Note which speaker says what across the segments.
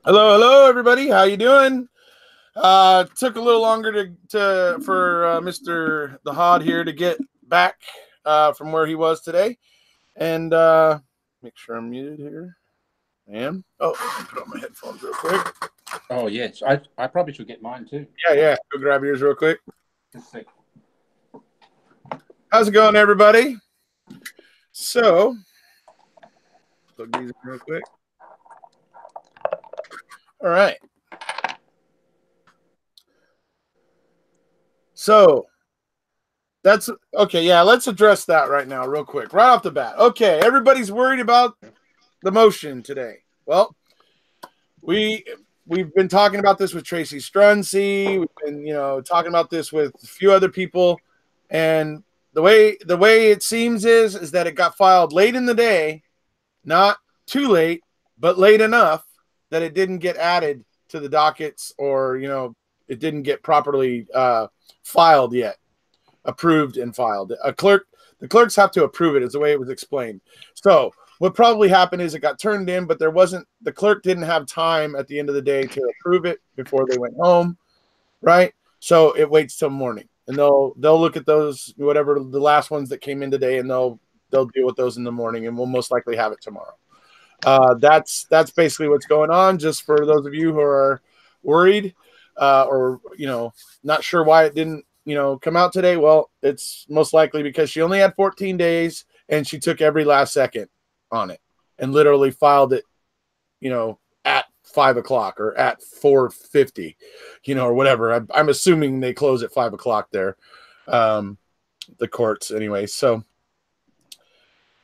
Speaker 1: Hello, everybody. How you doing? Took a little longer for Mr. the Hodd here to get back from where he was today, and make sure I'm muted here. I am. Oh, let me put on my headphones real quick.
Speaker 2: Oh yes, I probably should get mine too.
Speaker 1: Yeah. Go grab yours real quick.
Speaker 2: Just a sec.
Speaker 1: How's it going, everybody? So, plug these in real quick. All right. So that's okay. Yeah, let's address that right now, real quick, right off the bat. Okay, everybody's worried about the motion today. Well, we've been talking about this with Tracy Strong C. We've been, talking about this with a few other people, and the way it seems is that it got filed late in the day, not too late, but late enough that it didn't get added to the dockets, or it didn't get properly filed yet, approved and filed. The clerks have to approve it, is the way it was explained. So what probably happened is it got turned in, but the clerk didn't have time at the end of the day to approve it before they went home, right? So it waits till morning, and they'll look at those, whatever the last ones that came in today, and they'll deal with those in the morning, and we'll most likely have it tomorrow. That's basically what's going on. Just for those of you who are worried, or not sure why it didn't come out today. Well, it's most likely because she only had 14 days, and she took every last second on it and literally filed it, at 5 o'clock or at 4:50, or whatever. I'm assuming they close at 5 o'clock there, the courts anyway. So,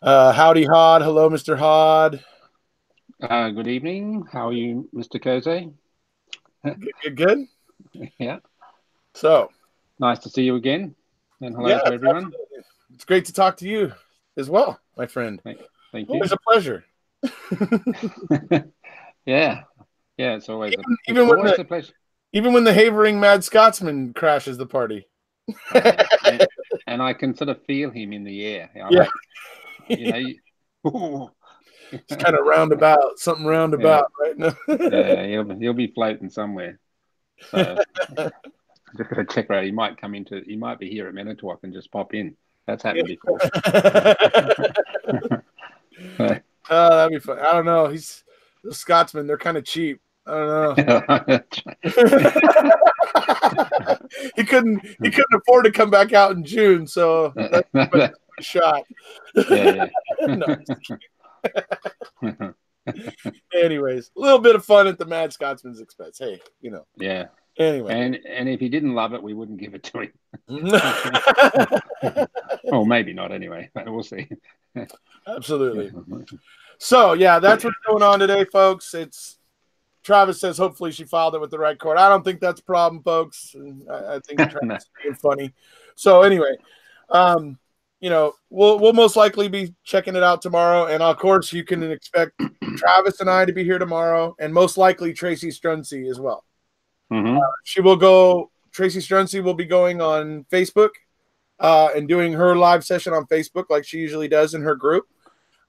Speaker 1: howdy, Hodd. Hello, Mr. Hodd.
Speaker 2: Good evening. How are you, Mr. Kose?
Speaker 1: Good.
Speaker 2: Yeah.
Speaker 1: So
Speaker 2: nice to see you again, and hello to everyone.
Speaker 1: Absolutely. It's great to talk to you as well, my friend.
Speaker 2: Thank you.
Speaker 1: Always a pleasure.
Speaker 2: Yeah. It's always
Speaker 1: a
Speaker 2: pleasure.
Speaker 1: Even when the havering Mad Scotsman crashes the party.
Speaker 2: and I can sort of feel him in the air.
Speaker 1: It's kind of roundabout, something roundabout right now.
Speaker 2: Yeah, he'll be floating somewhere. So just gotta check right. He might be here at Manitowoc and just pop in. That's happened before.
Speaker 1: That'd be fun. I don't know. He's the Scotsman. They're kind of cheap. I don't know. He couldn't afford to come back out in June, so that's a shot.
Speaker 2: Yeah.
Speaker 1: Anyways, a little bit of fun at the Mad Scotsman's expense. Hey,
Speaker 2: Yeah.
Speaker 1: Anyway.
Speaker 2: And if he didn't love it, we wouldn't give it to him. Well, maybe not anyway. We'll see.
Speaker 1: Absolutely. So, yeah, that's what's going on today, folks. Travis says hopefully she filed it with the right court. I don't think that's a problem, folks. I think Travis is being funny. So, anyway, we'll most likely be checking it out tomorrow. And, of course, you can expect Travis and I to be here tomorrow, and most likely Tracy Strong C as well.
Speaker 2: Mm-hmm.
Speaker 1: Tracy Strong C will be going on Facebook and doing her live session on Facebook like she usually does in her group.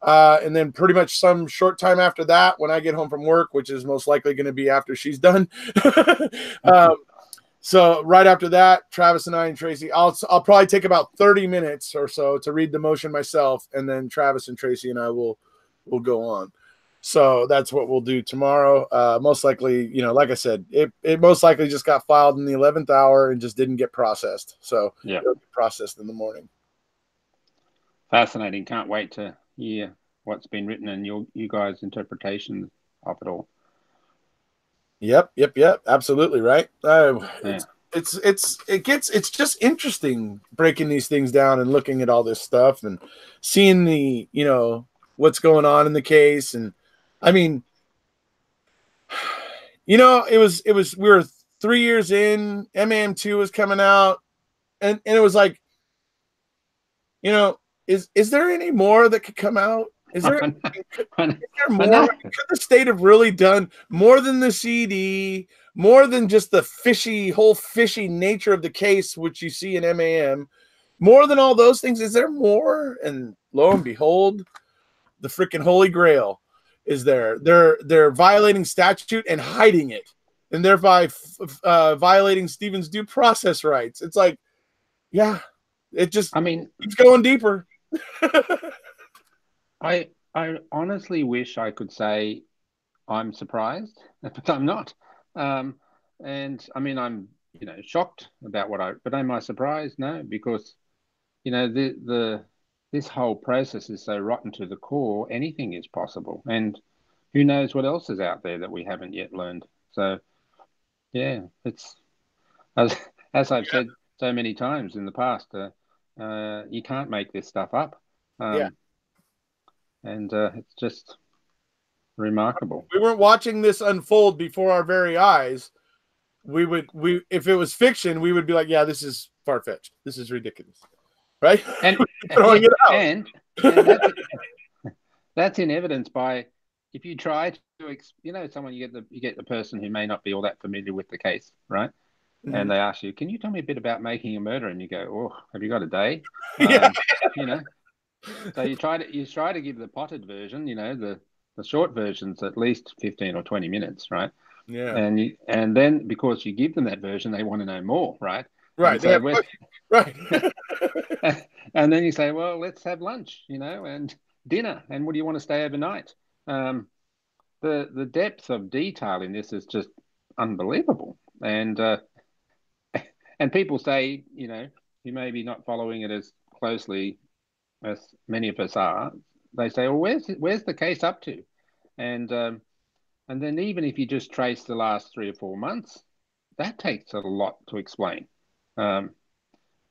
Speaker 1: And then pretty much some short time after that, when I get home from work, which is most likely going to be after she's done. So right after that, Travis and I and Tracy, I'll probably take about 30 minutes or so to read the motion myself. And then Travis and Tracy and I will go on. So that's what we'll do tomorrow. Most likely, like I said, it most likely just got filed in the 11th hour and just didn't get processed. So it'll get processed in the morning.
Speaker 2: Fascinating. Can't wait to hear what's been written and you guys' interpretation of it all.
Speaker 1: Yep. Absolutely right. It's just interesting breaking these things down and looking at all this stuff and seeing the what's going on in the case. And I mean, it was we were 3 years in, MAM2 was coming out, and it was like, is there any more that could come out? Is there more? Could the state have really done more than the CD, more than just the whole fishy nature of the case, which you see in MAM, more than all those things? Is there more? And lo and behold, the freaking Holy Grail. is there. They're violating statute and hiding it, and thereby violating Stephen's due process rights. It's like, yeah, it just keeps going deeper.
Speaker 2: I honestly wish I could say I'm surprised, but I'm not. And I mean, I'm shocked about but am I surprised? No, because this whole process is so rotten to the core. Anything is possible, and who knows what else is out there that we haven't yet learned. So yeah, it's as I've said so many times in the past. You can't make this stuff up. And it's just remarkable.
Speaker 1: We weren't watching this unfold before our very eyes. If it was fiction, we would be like, yeah, this is far-fetched. This is ridiculous. Right?
Speaker 2: And
Speaker 1: throwing it out.
Speaker 2: And that's in evidence by if you try to someone you get the person who may not be all that familiar with the case, right? Mm-hmm. And they ask you, can you tell me a bit about making a murder? And you go, oh, have you got a day? So you try to give the potted version, the short version's at least 15 or 20 minutes, right?
Speaker 1: Yeah.
Speaker 2: And then because you give them that version, they want to know more, right?
Speaker 1: Right. Right.
Speaker 2: And then you say, well, let's have lunch, and dinner. And what do you want to stay overnight? The depth of detail in this is just unbelievable. And people say, you may be not following it as closely as many of us are. They say, well, where's the case up to? And then even if you just trace the last 3 or 4 months, that takes a lot to explain.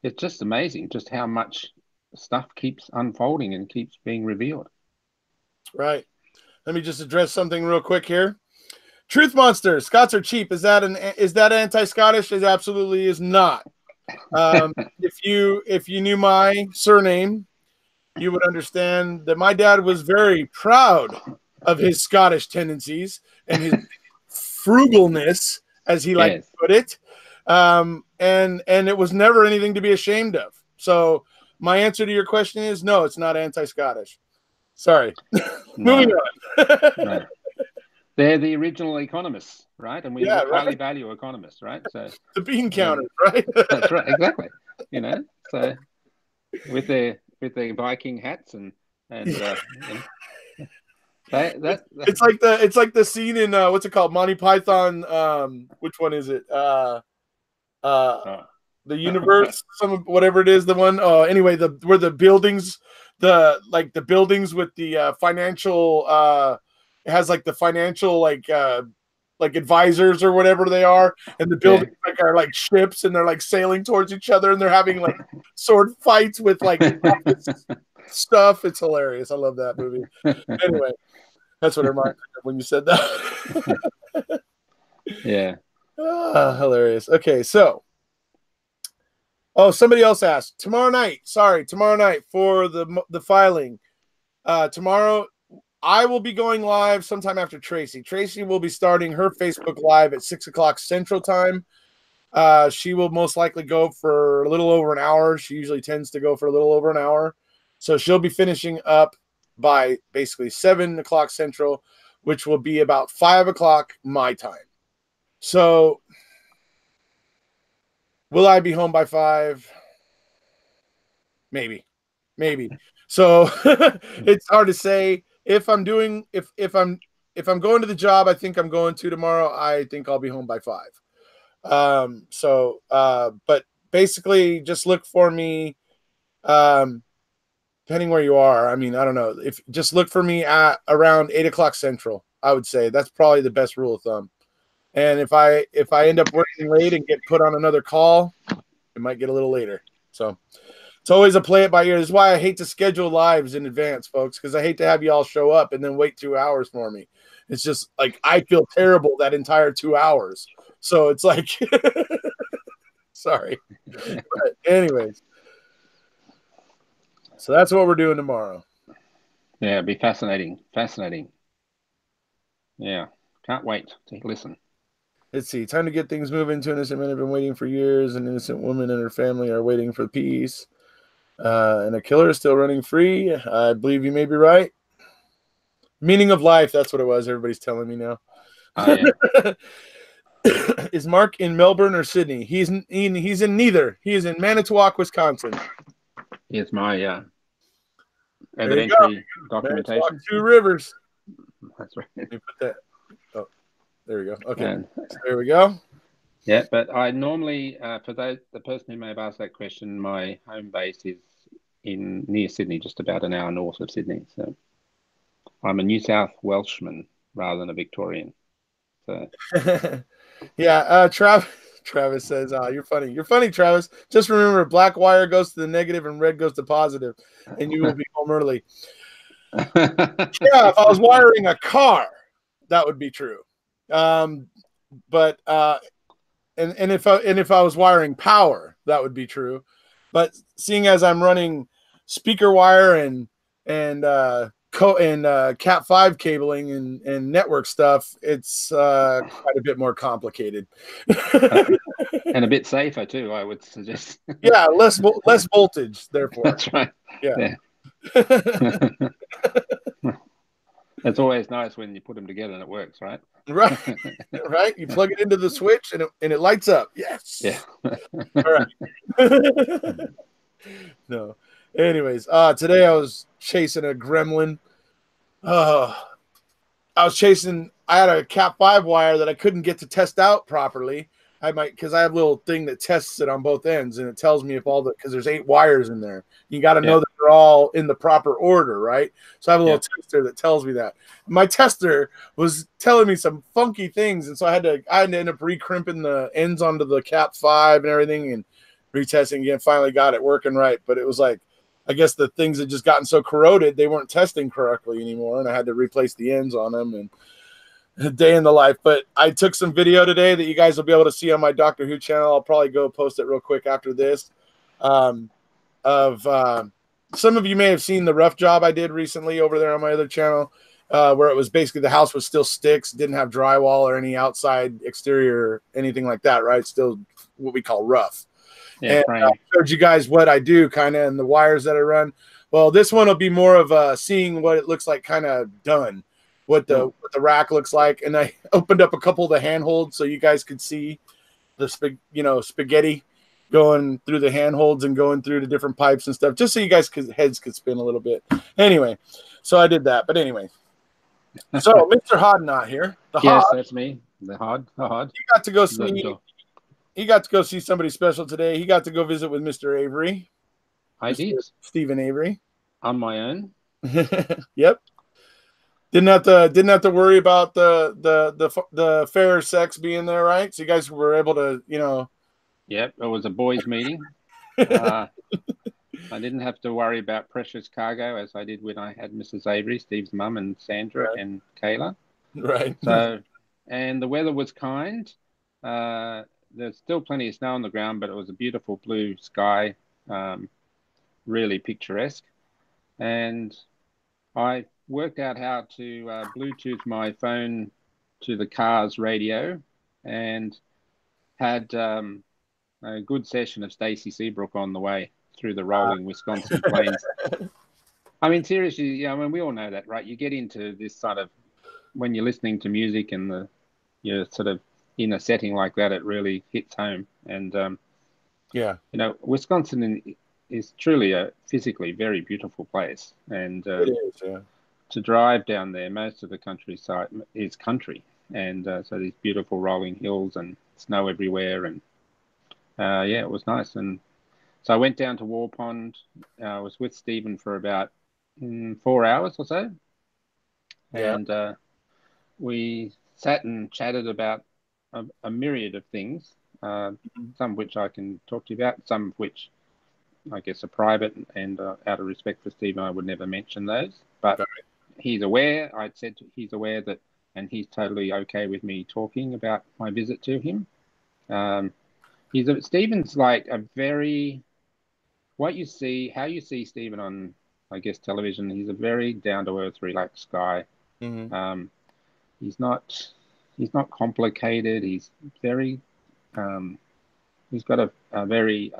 Speaker 2: It's just amazing just how much stuff keeps unfolding and keeps being revealed.
Speaker 1: Right. Let me just address something real quick here. Truth Monster, Scots are cheap. Is that anti-Scottish? It absolutely is not. If you knew my surname, you would understand that my dad was very proud of his Scottish tendencies and his frugalness, as he liked to put it. And it was never anything to be ashamed of. So my answer to your question is no, it's not anti-Scottish. Sorry. Moving on.
Speaker 2: No. They're the original economists, right? And we highly value economists, right? So
Speaker 1: the bean counters, right?
Speaker 2: That's right, exactly. So with their Viking hats and it's
Speaker 1: like the scene in what's it called? Monty Python. Which one is it? The universe, whatever it is, the one. Anyway, where the buildings, the buildings with the financial. It has like the financial like advisors or whatever they are, and the buildings are like ships, and they're like sailing towards each other, and they're having like sword fights with like stuff. It's hilarious. I love that movie. Anyway, that's what I reminded me of when you said that.
Speaker 2: Yeah.
Speaker 1: Hilarious. Okay, so somebody else asked tomorrow night for the filing. Tomorrow I will be going live sometime after Tracy. Tracy will be starting her Facebook Live at 6 o'clock Central Time. She will most likely go for a little over an hour. She usually tends to go for a little over an hour. So she'll be finishing up by basically 7 o'clock Central, which will be about 5 o'clock my time. So will I be home by 5? Maybe. So it's hard to say. If I'm going to the job, I think I'm going to tomorrow, I think I'll be home by 5. But basically just look for me, depending where you are. I mean, I don't know, just look for me at around 8 o'clock Central. I would say that's probably the best rule of thumb. And if I end up working late and get put on another call, it might get a little later. So it's always a play it by ear. This is why I hate to schedule lives in advance, folks, because I hate to have you all show up and then wait 2 hours for me. It's just like I feel terrible that entire 2 hours. So it's like, sorry. But anyways, so that's what we're doing tomorrow.
Speaker 2: Yeah, it'll be fascinating. Yeah, can't wait to listen.
Speaker 1: Let's see. Time to get things moving. 2 innocent men have been waiting for years. An innocent woman and her family are waiting for peace. And a killer is still running free. I believe you may be right. Meaning of life. That's what it was. Everybody's telling me now.
Speaker 2: Oh yeah.
Speaker 1: Is Mark in Melbourne or Sydney? He's in neither. He is in Manitowoc, Wisconsin.
Speaker 2: Here's my
Speaker 1: There you go.
Speaker 2: evidentiary
Speaker 1: Manitowoc,
Speaker 2: documentation.
Speaker 1: 2 rivers.
Speaker 2: That's right.
Speaker 1: Let me put that. Oh, there we go. Okay,
Speaker 2: And,
Speaker 1: there we go.
Speaker 2: yeah, but I normally, for the person who may have asked that question, my home base is near Sydney, just about an hour north of Sydney. So I'm a New South Welshman rather than a Victorian. So
Speaker 1: Yeah, Travis says, "You're funny. You're funny, Travis. Just remember, black wire goes to the negative and red goes to positive, and you will be home early." Yeah, if I was wiring a car, that would be true. But and if I was wiring power, that would be true. But seeing as I'm running speaker wire and Cat 5 cabling and network stuff, it's quite a bit more complicated.
Speaker 2: And a bit safer too, I would suggest.
Speaker 1: Yeah, less voltage, therefore.
Speaker 2: That's right.
Speaker 1: Yeah.
Speaker 2: It's always nice when you put them together and it works, right?
Speaker 1: Right. Right. You plug it into the switch and it lights up. Yes.
Speaker 2: Yeah.
Speaker 1: All right. No. Anyways, today I was chasing a gremlin. I had a Cat 5 wire that I couldn't get to test out properly. Because I have a little thing that tests it on both ends, and it tells me if because there's 8 wires in there. You got to know that they're all in the proper order, right? So I have a little tester that tells me that. My tester was telling me some funky things, and so I had to end up recrimping the ends onto the Cat 5 and everything, and retesting again. Finally got it working right, but it was like, I guess the things had just gotten so corroded they weren't testing correctly anymore, and I had to replace the ends on them and a day in the life. But I took some video today that you guys will be able to see on my Doctor Who channel. I'll probably go post it real quick after this. Some of you may have seen the rough job I did recently over there on my other channel, where it was basically the house was still sticks, didn't have drywall or any outside exterior, anything like that, right? Still what we call rough. Yeah, and I showed you guys what I do kind of and the wires that I run. Well, this one will be more of seeing what it looks like kind of done. What the rack looks like, and I opened up a couple of the handholds so you guys could see the spaghetti going through the handholds and going through the different pipes and stuff, just so you guys heads could spin a little bit. Anyway, so I did that. But anyway, so Mr. Hodd not here.
Speaker 2: Yes, that's me. The Hodd.
Speaker 1: He got to go see. He got to go see somebody special today. He got to go visit with Mr. Avery.
Speaker 2: I did.
Speaker 1: Stephen Avery.
Speaker 2: On my own.
Speaker 1: Yep. Didn't have to worry about the fair sex being there, right? So you guys were able to,
Speaker 2: Yep, it was a boys' meeting. I didn't have to worry about precious cargo as I did when I had Mrs. Avery, Steve's mum, and Sandra and Kayla.
Speaker 1: Right.
Speaker 2: So, and the weather was kind. There's still plenty of snow on the ground, but it was a beautiful blue sky, really picturesque. And I worked out how to Bluetooth my phone to the car's radio and had a good session of Stacy Seabrook on the way through the rolling Wisconsin plains. I mean, seriously, we all know that, right? You get into this sort of, when you're listening to music and you're sort of in a setting like that, it really hits home. And, Wisconsin is truly a physically very beautiful place. And
Speaker 1: it is, yeah.
Speaker 2: To drive down there, most of the countryside is country, and so these beautiful rolling hills and snow everywhere, and it was nice. And so I went down to War Pond. I was with Stephen for about 4 hours or so, and we sat and chatted about a myriad of things, some of which I can talk to you about, some of which I guess are private, and out of respect for Stephen, I would never mention those, but he's aware. He's aware that, and he's totally okay with me talking about my visit to him. Stephen's like a very, how you see Stephen on, I guess, television. He's a very down to earth, relaxed guy. Mm-hmm. He's not complicated. He's very, he's got a very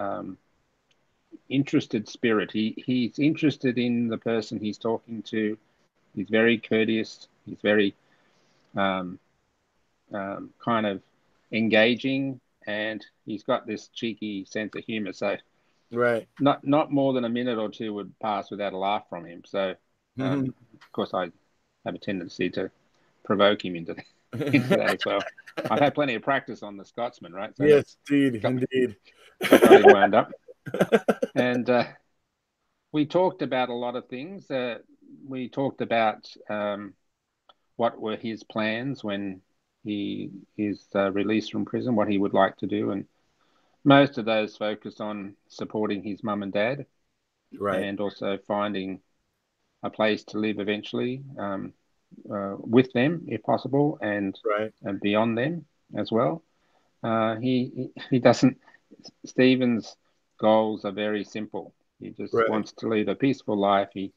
Speaker 2: interested spirit. He's interested in the person he's talking to. He's very courteous. He's very um, kind of engaging, and he's got this cheeky sense of humor. So
Speaker 1: Right.
Speaker 2: not more than a minute or two would pass without a laugh from him. So
Speaker 1: Mhm.
Speaker 2: of course I have a tendency to provoke him into into that as well. I've had plenty of practice on the Scotsman, right? So
Speaker 1: Yes,
Speaker 2: that's
Speaker 1: indeed,
Speaker 2: got,
Speaker 1: indeed.
Speaker 2: got him wound up. And we talked about a lot of things. We talked about what were his plans when he is released from prison, what he would like to do, and most of those focus on supporting his mum and dad,
Speaker 1: Right.
Speaker 2: and also finding a place to live eventually with them, if possible,
Speaker 1: Right.
Speaker 2: and beyond them as well. He doesn't. Stephen's goals are very simple. He just
Speaker 1: Right.
Speaker 2: wants to lead a peaceful life. He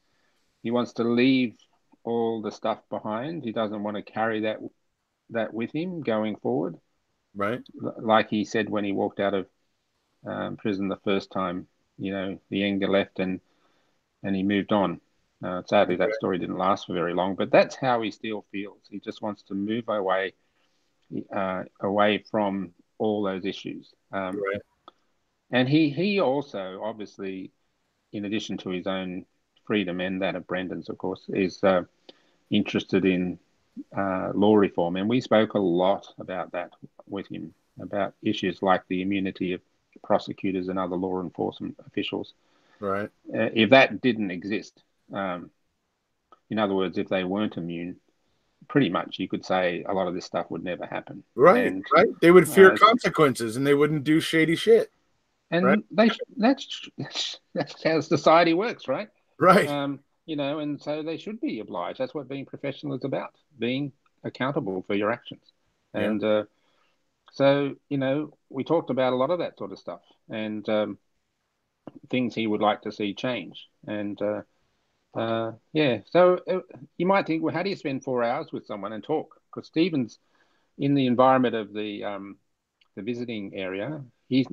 Speaker 2: wants to leave all the stuff behind. He doesn't want to carry that with him going forward.
Speaker 1: Right.
Speaker 2: Like he said when he walked out of prison the first time, the anger left and he moved on. Sadly, that story didn't last for very long, but that's how he still feels. He just wants to move away from all those issues.
Speaker 1: Right.
Speaker 2: And he also, obviously, in addition to his own freedom and that of Brendan's, of course, is interested in law reform. And we spoke a lot about that with him, about issues like the immunity of prosecutors and other law enforcement officials.
Speaker 1: Right.
Speaker 2: If that didn't exist, in other words, if they weren't immune, pretty much you could say a lot of this stuff would never happen.
Speaker 1: Right.
Speaker 2: And
Speaker 1: Right. They would fear
Speaker 2: uh,
Speaker 1: consequences and they wouldn't do shady shit. Right.
Speaker 2: and that's how society works, right?
Speaker 1: Right.
Speaker 2: And so they should be obliged. That's what being professional is about, being accountable for your actions.
Speaker 1: Yeah.
Speaker 2: And so, we talked about a lot of that sort of stuff and things he would like to see change. And yeah, so you might think, well, how do you spend 4 hours with someone and talk? Because Stephen's in the environment of the visiting area. He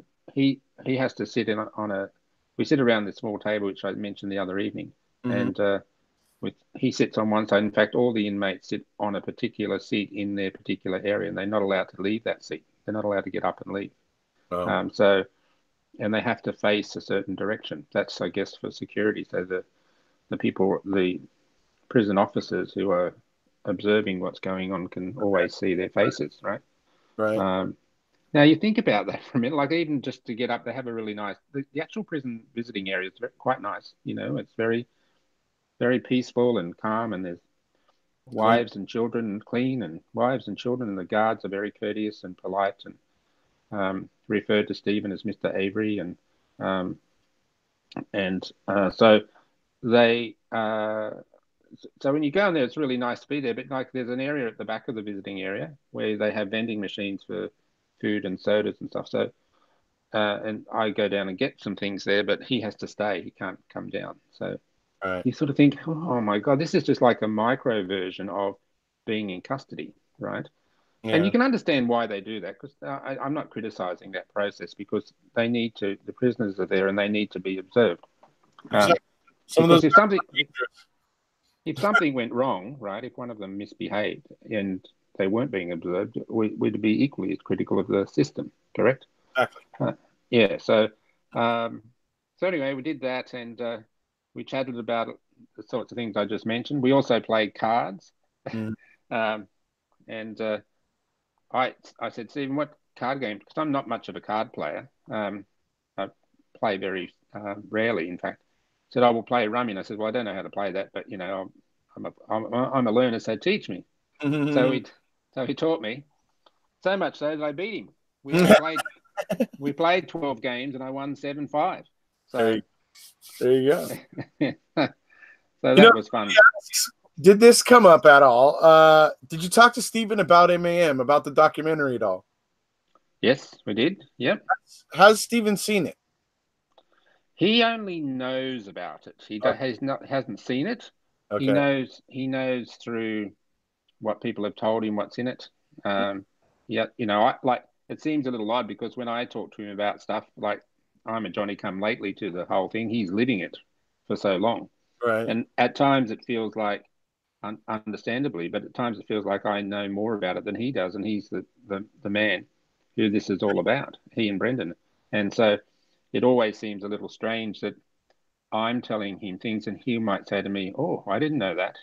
Speaker 2: has to sit on a. We sit around this small table, which I mentioned the other evening,
Speaker 1: Mm-hmm.
Speaker 2: and he sits on one side. In fact, all the inmates sit on a particular seat in their particular area, and they're not allowed to leave that seat. They're not allowed to get up and leave.
Speaker 1: Oh.
Speaker 2: And they have to face a certain direction. That's, I guess, for security. So the prison officers who are observing what's going on can always see their faces, right?
Speaker 1: Right.
Speaker 2: Now you think about that for a minute. Like even just to get up, they have a really nice. The actual prison visiting area is quite nice. It's very very peaceful and calm, and there's
Speaker 1: Clean.
Speaker 2: wives and children, and clean, and wives and children, and the guards are very courteous and polite, and referred to Stephen as Mr. Avery, um, and so they. So when you go in there, it's really nice to be there. But like, there's an area at the back of the visiting area where they have vending machines for food and sodas and stuff. So and I go down and get some things there, but he has to stay. He can't come down. So
Speaker 1: Right.
Speaker 2: you sort of think, oh my God, this is just like a micro version of being in custody, right? And you
Speaker 1: Yeah.
Speaker 2: can understand why they do that, because I'm not criticizing that process, because the prisoners are there and they need to be observed.
Speaker 1: Exactly.
Speaker 2: Um,
Speaker 1: Some of those
Speaker 2: because
Speaker 1: guys are dangerous.
Speaker 2: if something went wrong, right, if one of them misbehaved and they weren't being observed, we'd be equally as critical of the system, correct?
Speaker 1: Exactly.
Speaker 2: Yeah. So anyway, we did that, and we chatted about the sorts of things I just mentioned. We also played cards,
Speaker 1: Mm.
Speaker 2: um, and I said, Stephen, what card game? Because I'm not much of a card player. I play very rarely, in fact. He said, I will play rummy. And I said, well, I don't know how to play that, but I'm a learner, so teach me. So he so he taught me. So much so that I beat him. We played 12 games and I won 7-5.
Speaker 1: there,
Speaker 2: So
Speaker 1: you, there you go.
Speaker 2: so
Speaker 1: You know,
Speaker 2: that was fun.
Speaker 1: did this come up at all? Did you talk to Stephen about MAM, about the documentary at all?
Speaker 2: Yes, we did. Yep.
Speaker 1: Has Stephen seen it?
Speaker 2: He only knows about it. He
Speaker 1: Okay.
Speaker 2: hasn't seen it.
Speaker 1: Okay.
Speaker 2: He knows through what people have told him what's in it. Yeah, I like it seems a little odd because when I talk to him about stuff, like I'm a Johnny come lately to the whole thing, he's living it for so long.
Speaker 1: Right.
Speaker 2: And at times it feels like understandably, but at times it feels like I know more about it than he does, and he's the man who this is all about, he and Brendan. And so it always seems a little strange that I'm telling him things and he might say to me, "Oh, I didn't know that,"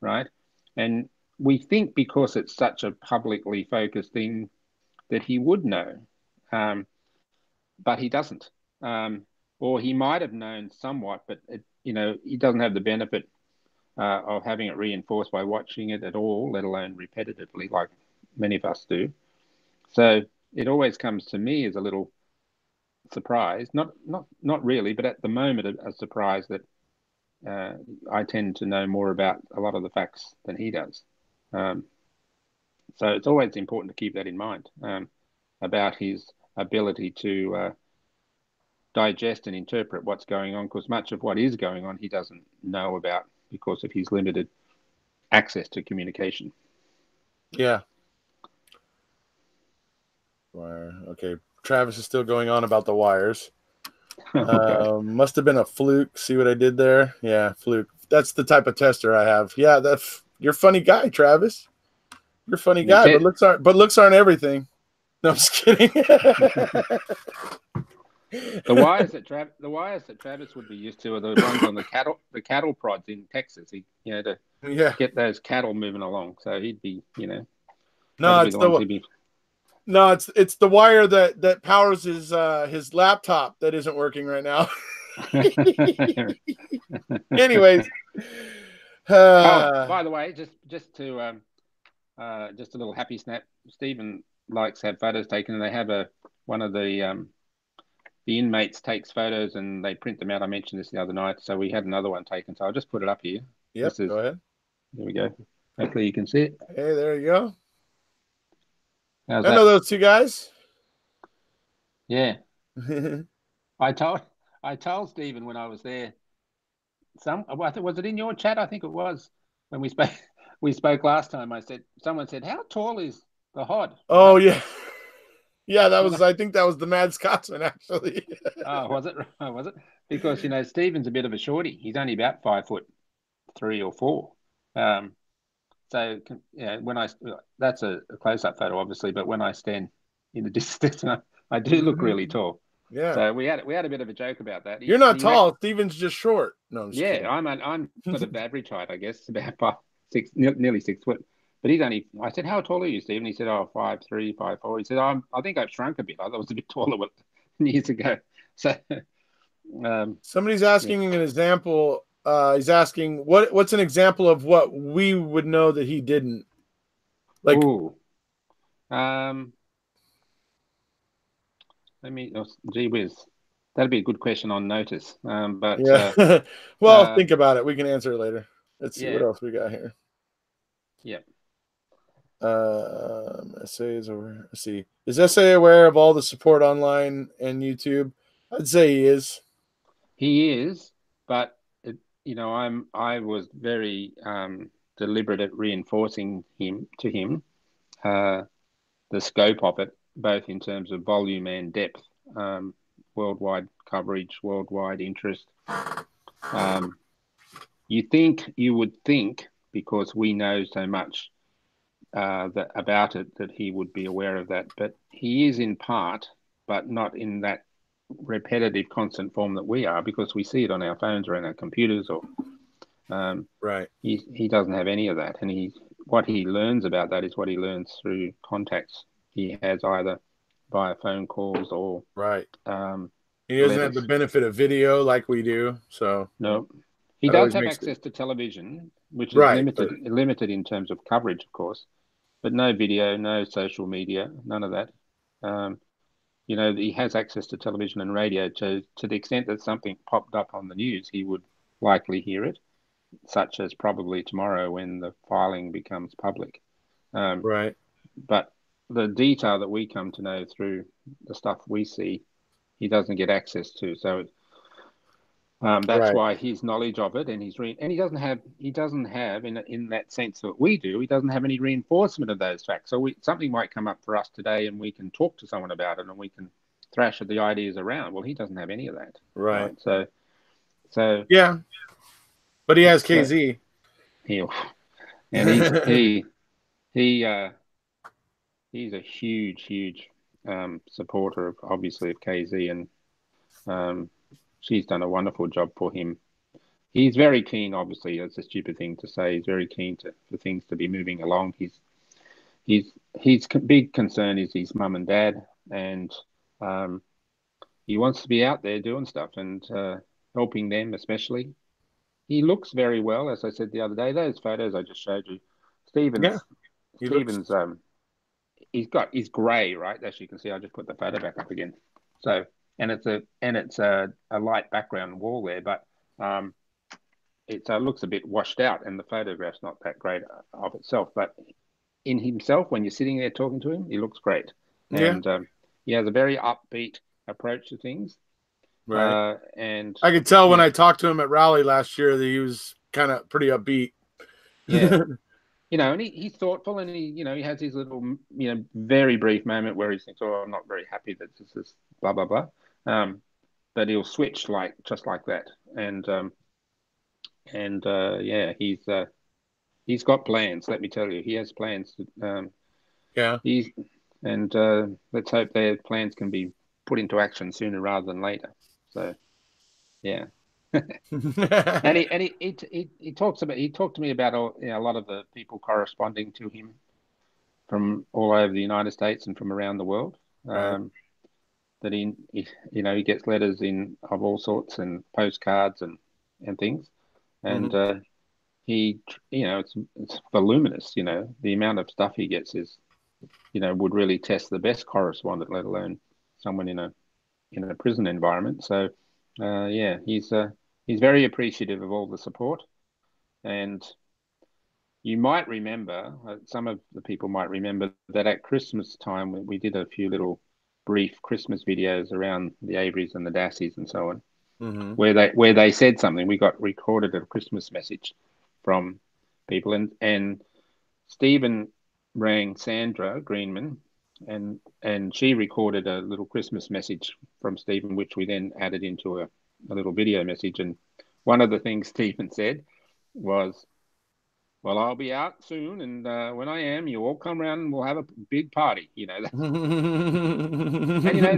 Speaker 2: right? And we think because it's such a publicly focused thing that he would know, um, but he doesn't. Or he might have known somewhat, but he doesn't have the benefit of having it reinforced by watching it at all, let alone repetitively, like many of us do. So it always comes to me as a little surprise, not really, but at the moment a surprise that I tend to know more about a lot of the facts than he does. Um, so it's always important to keep that in mind about his ability to digest and interpret what's going on, because much of what is going on he doesn't know about because of his limited access to communication.
Speaker 1: Yeah. Wire. Okay. Travis is still going on about the wires. Must have been a fluke. See what I did there? Yeah, fluke. That's the type of tester I have. Yeah, you're a funny guy, Travis. You're a funny guy, but looks aren't everything. No, I'm just kidding.
Speaker 2: The wires that Travis would be used to are the ones on the cattle prods in Texas. To get those cattle moving along. So he'd be,
Speaker 1: no, it's it's the wire that powers his laptop that isn't working right now. Anyways,
Speaker 2: by the way, just to just a little happy snap. Stephen likes to have photos taken, and they have one of the inmates takes photos and they print them out. I mentioned this the other night, so we had another one taken. So I'll just put it up here.
Speaker 1: Yep, go ahead.
Speaker 2: There we go. Hopefully you can see it.
Speaker 1: Hey, there you go.
Speaker 2: How's
Speaker 1: I know those two guys.
Speaker 2: Yeah. I told Stephen when I was there. Was it in your chat? I think it was when we spoke last time. Someone said, "How tall is the Hodd?"
Speaker 1: Oh yeah. Yeah, that was. I think that was the Mad Scotsman, actually.
Speaker 2: Oh, was it? Was it? Because Stephen's a bit of a shorty. He's only about 5'3" or 4. So that's a close-up photo, obviously. But when I stand in the distance, I do look really tall.
Speaker 1: Yeah.
Speaker 2: So we had a bit of a joke about that.
Speaker 1: You're not tall. Stephen's just short. No, I'm just kidding.
Speaker 2: I'm sort of average height, I guess, about nearly 6 foot. But he's only. I said, "How tall are you, Stephen?" He said, "Oh, 5'3", 5'4". He said, I think I've shrunk a bit. I thought I was a bit taller years ago." So
Speaker 1: somebody's asking an example. He's asking what's an example of what we would know that he didn't. Like,
Speaker 2: let me. Gee whiz, that'd be a good question on notice. But
Speaker 1: yeah. Well, think about it. We can answer it later. Let's see what else we got here.
Speaker 2: Yeah.
Speaker 1: Essays over. Let's see. Is SA aware of all the support online and YouTube? I'd say he is.
Speaker 2: He is, but I was very deliberate at reinforcing to him the scope of it, both in terms of volume and depth, worldwide coverage, worldwide interest. You would think, because we know so much about it, that he would be aware of that, but he is in part, but not in that repetitive, constant form that we are, because we see it on our phones or on our computers, or
Speaker 1: right.
Speaker 2: He doesn't have any of that, and what he learns about that is what he learns through contacts he has, either via phone calls or
Speaker 1: right. He doesn't have the benefit of video like we do, so
Speaker 2: no. He does have access to television, which is limited in terms of coverage, of course, but no video, no social media, none of that. He has access to television and radio to the extent that something popped up on the news, he would likely hear it, such as probably tomorrow when the filing becomes public.
Speaker 1: Right.
Speaker 2: But the detail that we come to know through the stuff we see, he doesn't get access to. So that's why his knowledge of it, and he doesn't have in that sense that we do. He doesn't have any reinforcement of those facts. So something might come up for us today, and we can talk to someone about it, and we can thrash the ideas around. Well, he doesn't have any of that.
Speaker 1: Right.
Speaker 2: So
Speaker 1: yeah, but he has KZ.
Speaker 2: And he he's a huge supporter of obviously of KZ, and um, she's done a wonderful job for him. He's very keen. Obviously, it's a stupid thing to say. He's very keen for things to be moving along. His big concern is his mum and dad, and um, he wants to be out there doing stuff and helping them, especially. He looks very well, as I said the other day. Those photos I just showed you,
Speaker 1: Yeah,
Speaker 2: Stephen's
Speaker 1: he looks.
Speaker 2: Stephen's he's grey, right? As you can see, I just put the photo back up again. So and it's a light background wall there, but it looks a bit washed out, and the photograph's not that great of itself. But in himself, when you're sitting there talking to him, he looks great,
Speaker 1: Yeah,
Speaker 2: and he has a very upbeat approach to things.
Speaker 1: right.
Speaker 2: And
Speaker 1: I could tell when
Speaker 2: yeah,
Speaker 1: I talked to him at Raleigh last year that he was kind of pretty upbeat.
Speaker 2: yeah, and he's thoughtful, and he has his little very brief moment where he thinks, "Oh, I'm not very happy that this is blah blah blah," but he'll switch just like that, and yeah, he's got plans. Let me tell you, he has plans.
Speaker 1: Yeah.
Speaker 2: He's and let's hope their plans can be put into action sooner rather than later. So yeah. And he talks about he talked to me about a lot of the people corresponding to him from all over the United States and from around the world.
Speaker 1: Right.
Speaker 2: That he gets letters in of all sorts and postcards and things, and
Speaker 1: Mm-hmm.
Speaker 2: it's voluminous. The amount of stuff he gets is would really test the best correspondent, let alone someone in a prison environment. So yeah, he's very appreciative of all the support. And you might remember, some of the people might remember that at Christmas time we did a few little brief Christmas videos around the Averys and the Dassies and so on,
Speaker 1: Mm-hmm.
Speaker 2: where they said something. We got recorded a Christmas message from people, and Stephen rang Sandra Greenman, and she recorded a little Christmas message from Stephen, which we then added into a little video message. And one of the things Stephen said was, "Well, I'll be out soon, and when I am, you all come around and we'll have a big party." And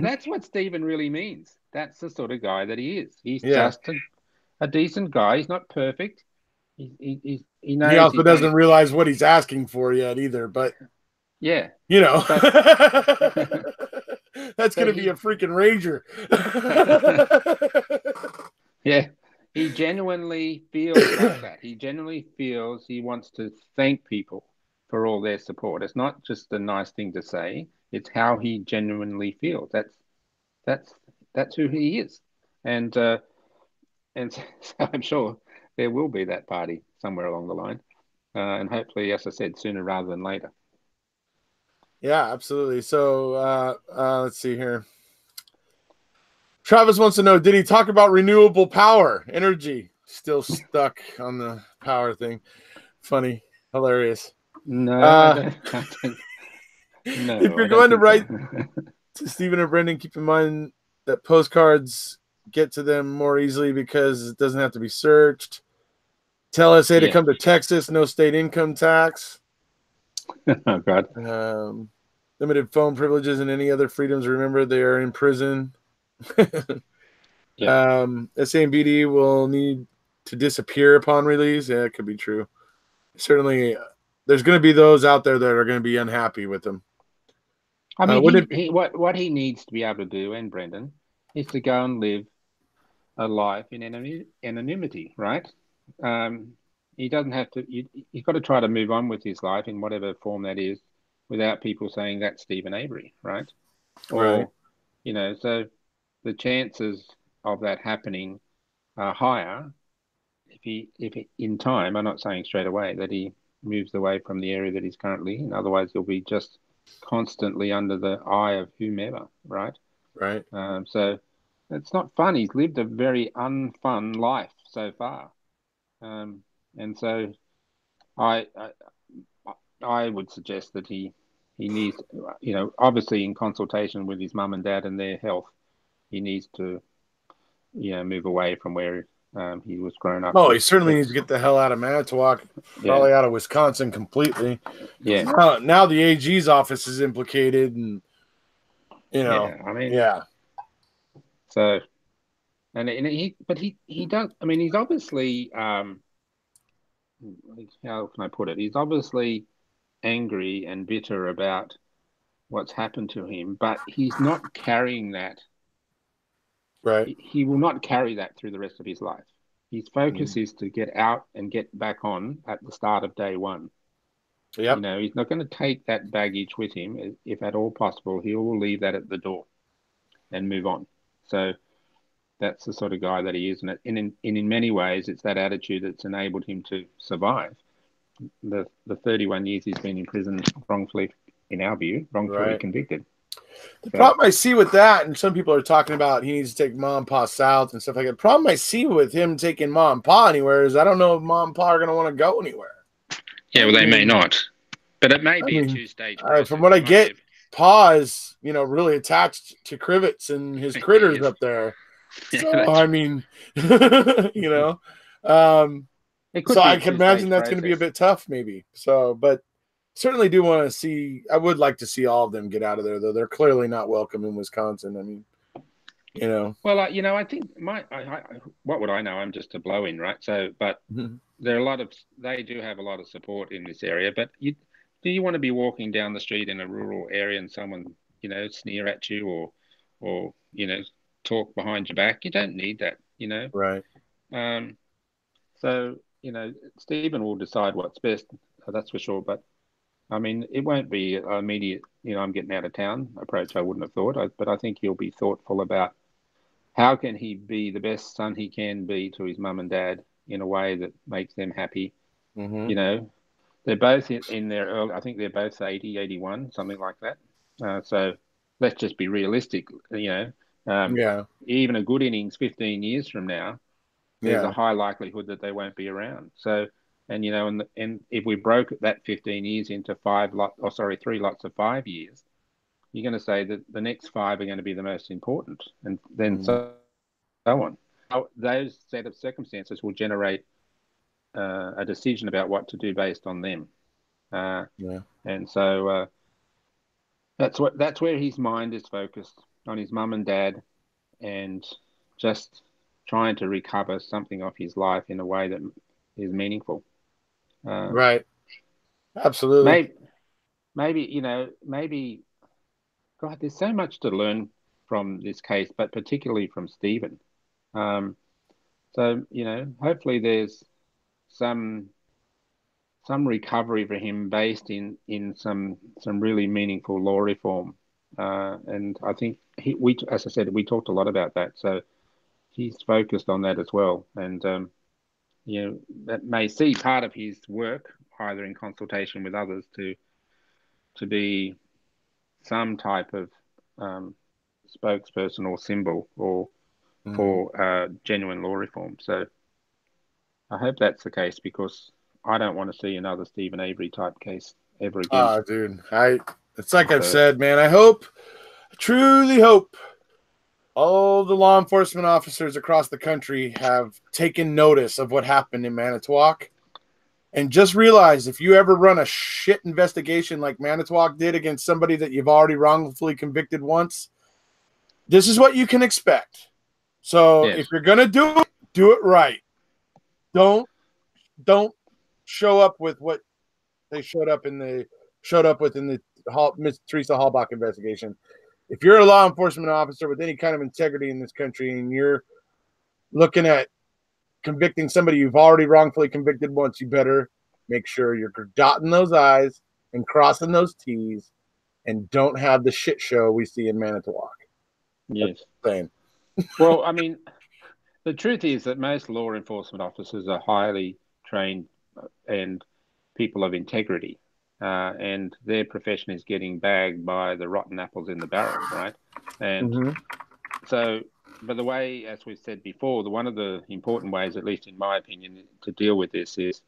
Speaker 2: that's what Stephen really means. That's the sort of guy that he is. He's
Speaker 1: Yeah.
Speaker 2: just a decent guy. He's not perfect. He
Speaker 1: He
Speaker 2: knows
Speaker 1: also
Speaker 2: he's done
Speaker 1: doesn't
Speaker 2: it.
Speaker 1: realize what he's asking for yet either, but
Speaker 2: Yeah,
Speaker 1: you know,
Speaker 2: but
Speaker 1: that's going
Speaker 2: but
Speaker 1: to be a
Speaker 2: he
Speaker 1: freaking rager.
Speaker 2: yeah, he genuinely feels like that. He genuinely feels he wants to thank people for all their support. It's not just a nice thing to say. It's how he genuinely feels. That's that's who he is. And so I'm sure there will be that party somewhere along the line. And hopefully, as I said, sooner rather than later.
Speaker 1: Yeah, absolutely. So let's see here. Travis wants to know, did he talk about renewable power, energy? Still stuck on the power thing. Funny, hilarious.
Speaker 2: No, I
Speaker 1: Uh,
Speaker 2: don't.
Speaker 1: if
Speaker 2: No,
Speaker 1: you're
Speaker 2: I don't
Speaker 1: going to
Speaker 2: think so.
Speaker 1: write to Stephen or Brendan, keep in mind that postcards get to them more easily because it doesn't have to be searched. Tell SA to
Speaker 2: Yeah.
Speaker 1: come to Texas, no state income tax.
Speaker 2: Oh God.
Speaker 1: Limited phone privileges and any other freedoms. Remember, they are in prison.
Speaker 2: Yeah.
Speaker 1: SA and BD will need to disappear upon release. Yeah, it could be true. Certainly, there's going to be those out there that are going to be unhappy with them.
Speaker 2: I mean,
Speaker 1: Wouldn't it be?
Speaker 2: what he needs to be able to do, and Brendan, is to go and live a life in anonymity, right? Um, he doesn't have to. He's got to try to move on with his life in whatever form that is, without people saying that's Stephen Avery, right?
Speaker 1: Right.
Speaker 2: Or, so the chances of that happening are higher if in time. I'm not saying straight away that he moves away from the area that he's currently in. Otherwise, he'll be just constantly under the eye of whomever, right?
Speaker 1: Right.
Speaker 2: So it's not fun. He's lived a very unfun life so far, and so I, I I would suggest that he needs, obviously in consultation with his mum and dad and their health, he needs to move away from where He was grown up.
Speaker 1: Oh, he certainly needs to get the hell out of Manitowoc, probably out of Wisconsin completely.
Speaker 2: Yeah.
Speaker 1: Now the AG's office is implicated, and
Speaker 2: I mean, so, and he does. I mean, he's obviously, how can I put it? He's obviously angry and bitter about what's happened to him, but he's not carrying that.
Speaker 1: Right.
Speaker 2: He will not carry that through the rest of his life. His focus is to get out and get back on at the start of day one.
Speaker 1: Yep.
Speaker 2: He's not going to take that baggage with him. If at all possible, he will leave that at the door and move on. So that's the sort of guy that he is. And in many ways, it's that attitude that's enabled him to survive the 31 years he's been in prison wrongfully, in our view, wrongfully convicted.
Speaker 1: The problem I see with that, and some people are talking about he needs to take mom and pa south and stuff like that. The problem I see with him taking mom and pa anywhere is I don't know if mom and pa are going to want to go anywhere.
Speaker 2: Yeah, well, they may not. But it may be a two-stage process.
Speaker 1: From what I get, pa is, really attached to Crivets and his critters up there. So, I mean, so I can imagine that's going to be a bit tough maybe. So, but certainly do want to see, I would like to see all of them get out of there, though. They're clearly not welcome in Wisconsin. I mean,
Speaker 2: Well, I think what would I know? I'm just a blow-in, right? So, but there are they do have a lot of support in this area, but do you want to be walking down the street in a rural area and someone, sneer at you or talk behind your back? You don't need that,
Speaker 1: Right.
Speaker 2: So, Stephen will decide what's best, that's for sure. But I mean, it won't be an immediate, I'm getting out of town approach. I wouldn't have thought, but I think he'll be thoughtful about how can he be the best son he can be to his mum and dad in a way that makes them happy. They're both in their early, I think they're both 80, 81, something like that. So let's just be realistic, Even a good innings 15 years from now, there's a high likelihood that they won't be around. So, and if we broke that 15 years into 3 lots of 5 years, you're going to say that the next 5 are going to be the most important, and then so on. Those set of circumstances will generate a decision about what to do based on them. And so that's where his mind is focused, on his mum and dad, and just trying to recover something of his life in a way that is meaningful.
Speaker 1: Right. Absolutely.
Speaker 2: Maybe, God, there's so much to learn from this case, but particularly from Stephen. So, hopefully there's some recovery for him based in some really meaningful law reform. And I think as I said, we talked a lot about that. So he's focused on that as well. And, that may see part of his work, either in consultation with others, to be some type of spokesperson or symbol for genuine law reform. So I hope that's the case, because I don't want to see another Stephen Avery type case ever again.
Speaker 1: Oh, dude. It's like I've said, man, I truly hope all the law enforcement officers across the country have taken notice of what happened in Manitowoc, and just realize, if you ever run a shit investigation like Manitowoc did against somebody that you've already wrongfully convicted once, this is what you can expect. So if you're going to do it right. Don't show up with what they showed up with in the Miss Teresa Halbach investigation. If you're a law enforcement officer with any kind of integrity in this country, and you're looking at convicting somebody you've already wrongfully convicted once, you better make sure you're dotting those I's and crossing those T's, and don't have the shit show we see in Manitowoc.
Speaker 2: Yes. Well, I mean, the truth is that most law enforcement officers are highly trained and people of integrity, and their profession is getting bagged by the rotten apples in the barrel, right? And so, by the way, as we've said before, one of the important ways, at least in my opinion, to deal with this is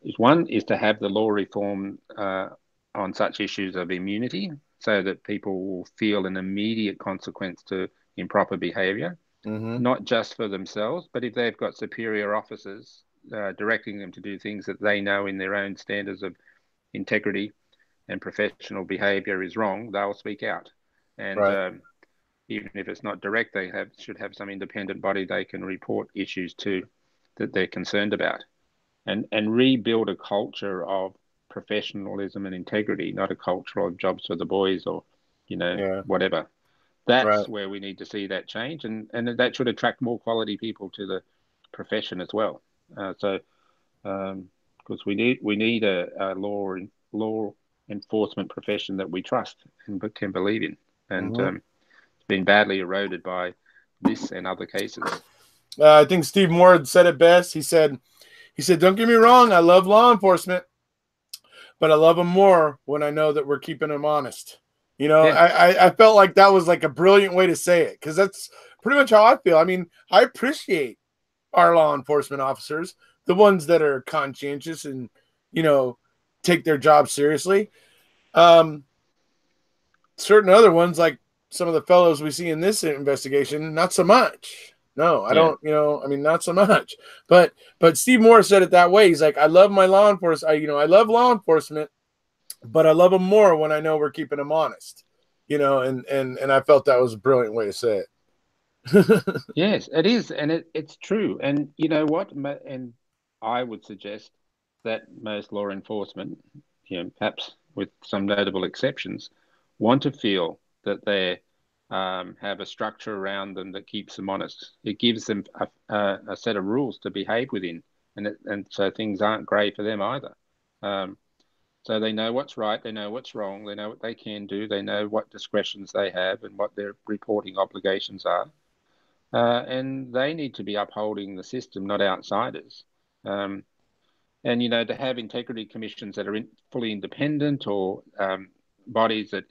Speaker 2: to have the law reform on such issues of immunity, so that people will feel an immediate consequence to improper behaviour. not just for themselves, but if they've got superior officers directing them to do things that they know in their own standards of integrity and professional behavior is wrong, they'll speak out. And even if it's not direct, they should have some independent body they can report issues to that they're concerned about, and rebuild a culture of professionalism and integrity, not a culture of jobs for the boys or, whatever. That's where we need to see that change, and that should attract more quality people to the profession as well. Because we need a law enforcement profession that we trust and can believe in, and it's been badly eroded by this and other cases.
Speaker 1: I think Steve Moore said it best. He said, "Don't get me wrong, I love law enforcement, but I love them more when I know that we're keeping them honest." I felt like that was like a brilliant way to say it, because that's pretty much how I feel. I mean, I appreciate our law enforcement officers, the ones that are conscientious and, take their job seriously. Certain other ones, like some of the fellows we see in this investigation, not so much. No, I don't, not so much. But Steve Moore said it that way. He's like, I love my law enforcement. I love law enforcement, but I love them more when I know we're keeping them honest. And I felt that was a brilliant way to say it.
Speaker 2: Yes, it is, and it's true. And you know what? And I would suggest that most law enforcement, perhaps with some notable exceptions, want to feel that they have a structure around them that keeps them honest. It gives them a set of rules to behave within, and so things aren't grey for them either. So they know what's right, they know what's wrong, they know what they can do, they know what discretions they have and what their reporting obligations are. And they need to be upholding the system, not outsiders. And, to have integrity commissions that are fully independent, or bodies that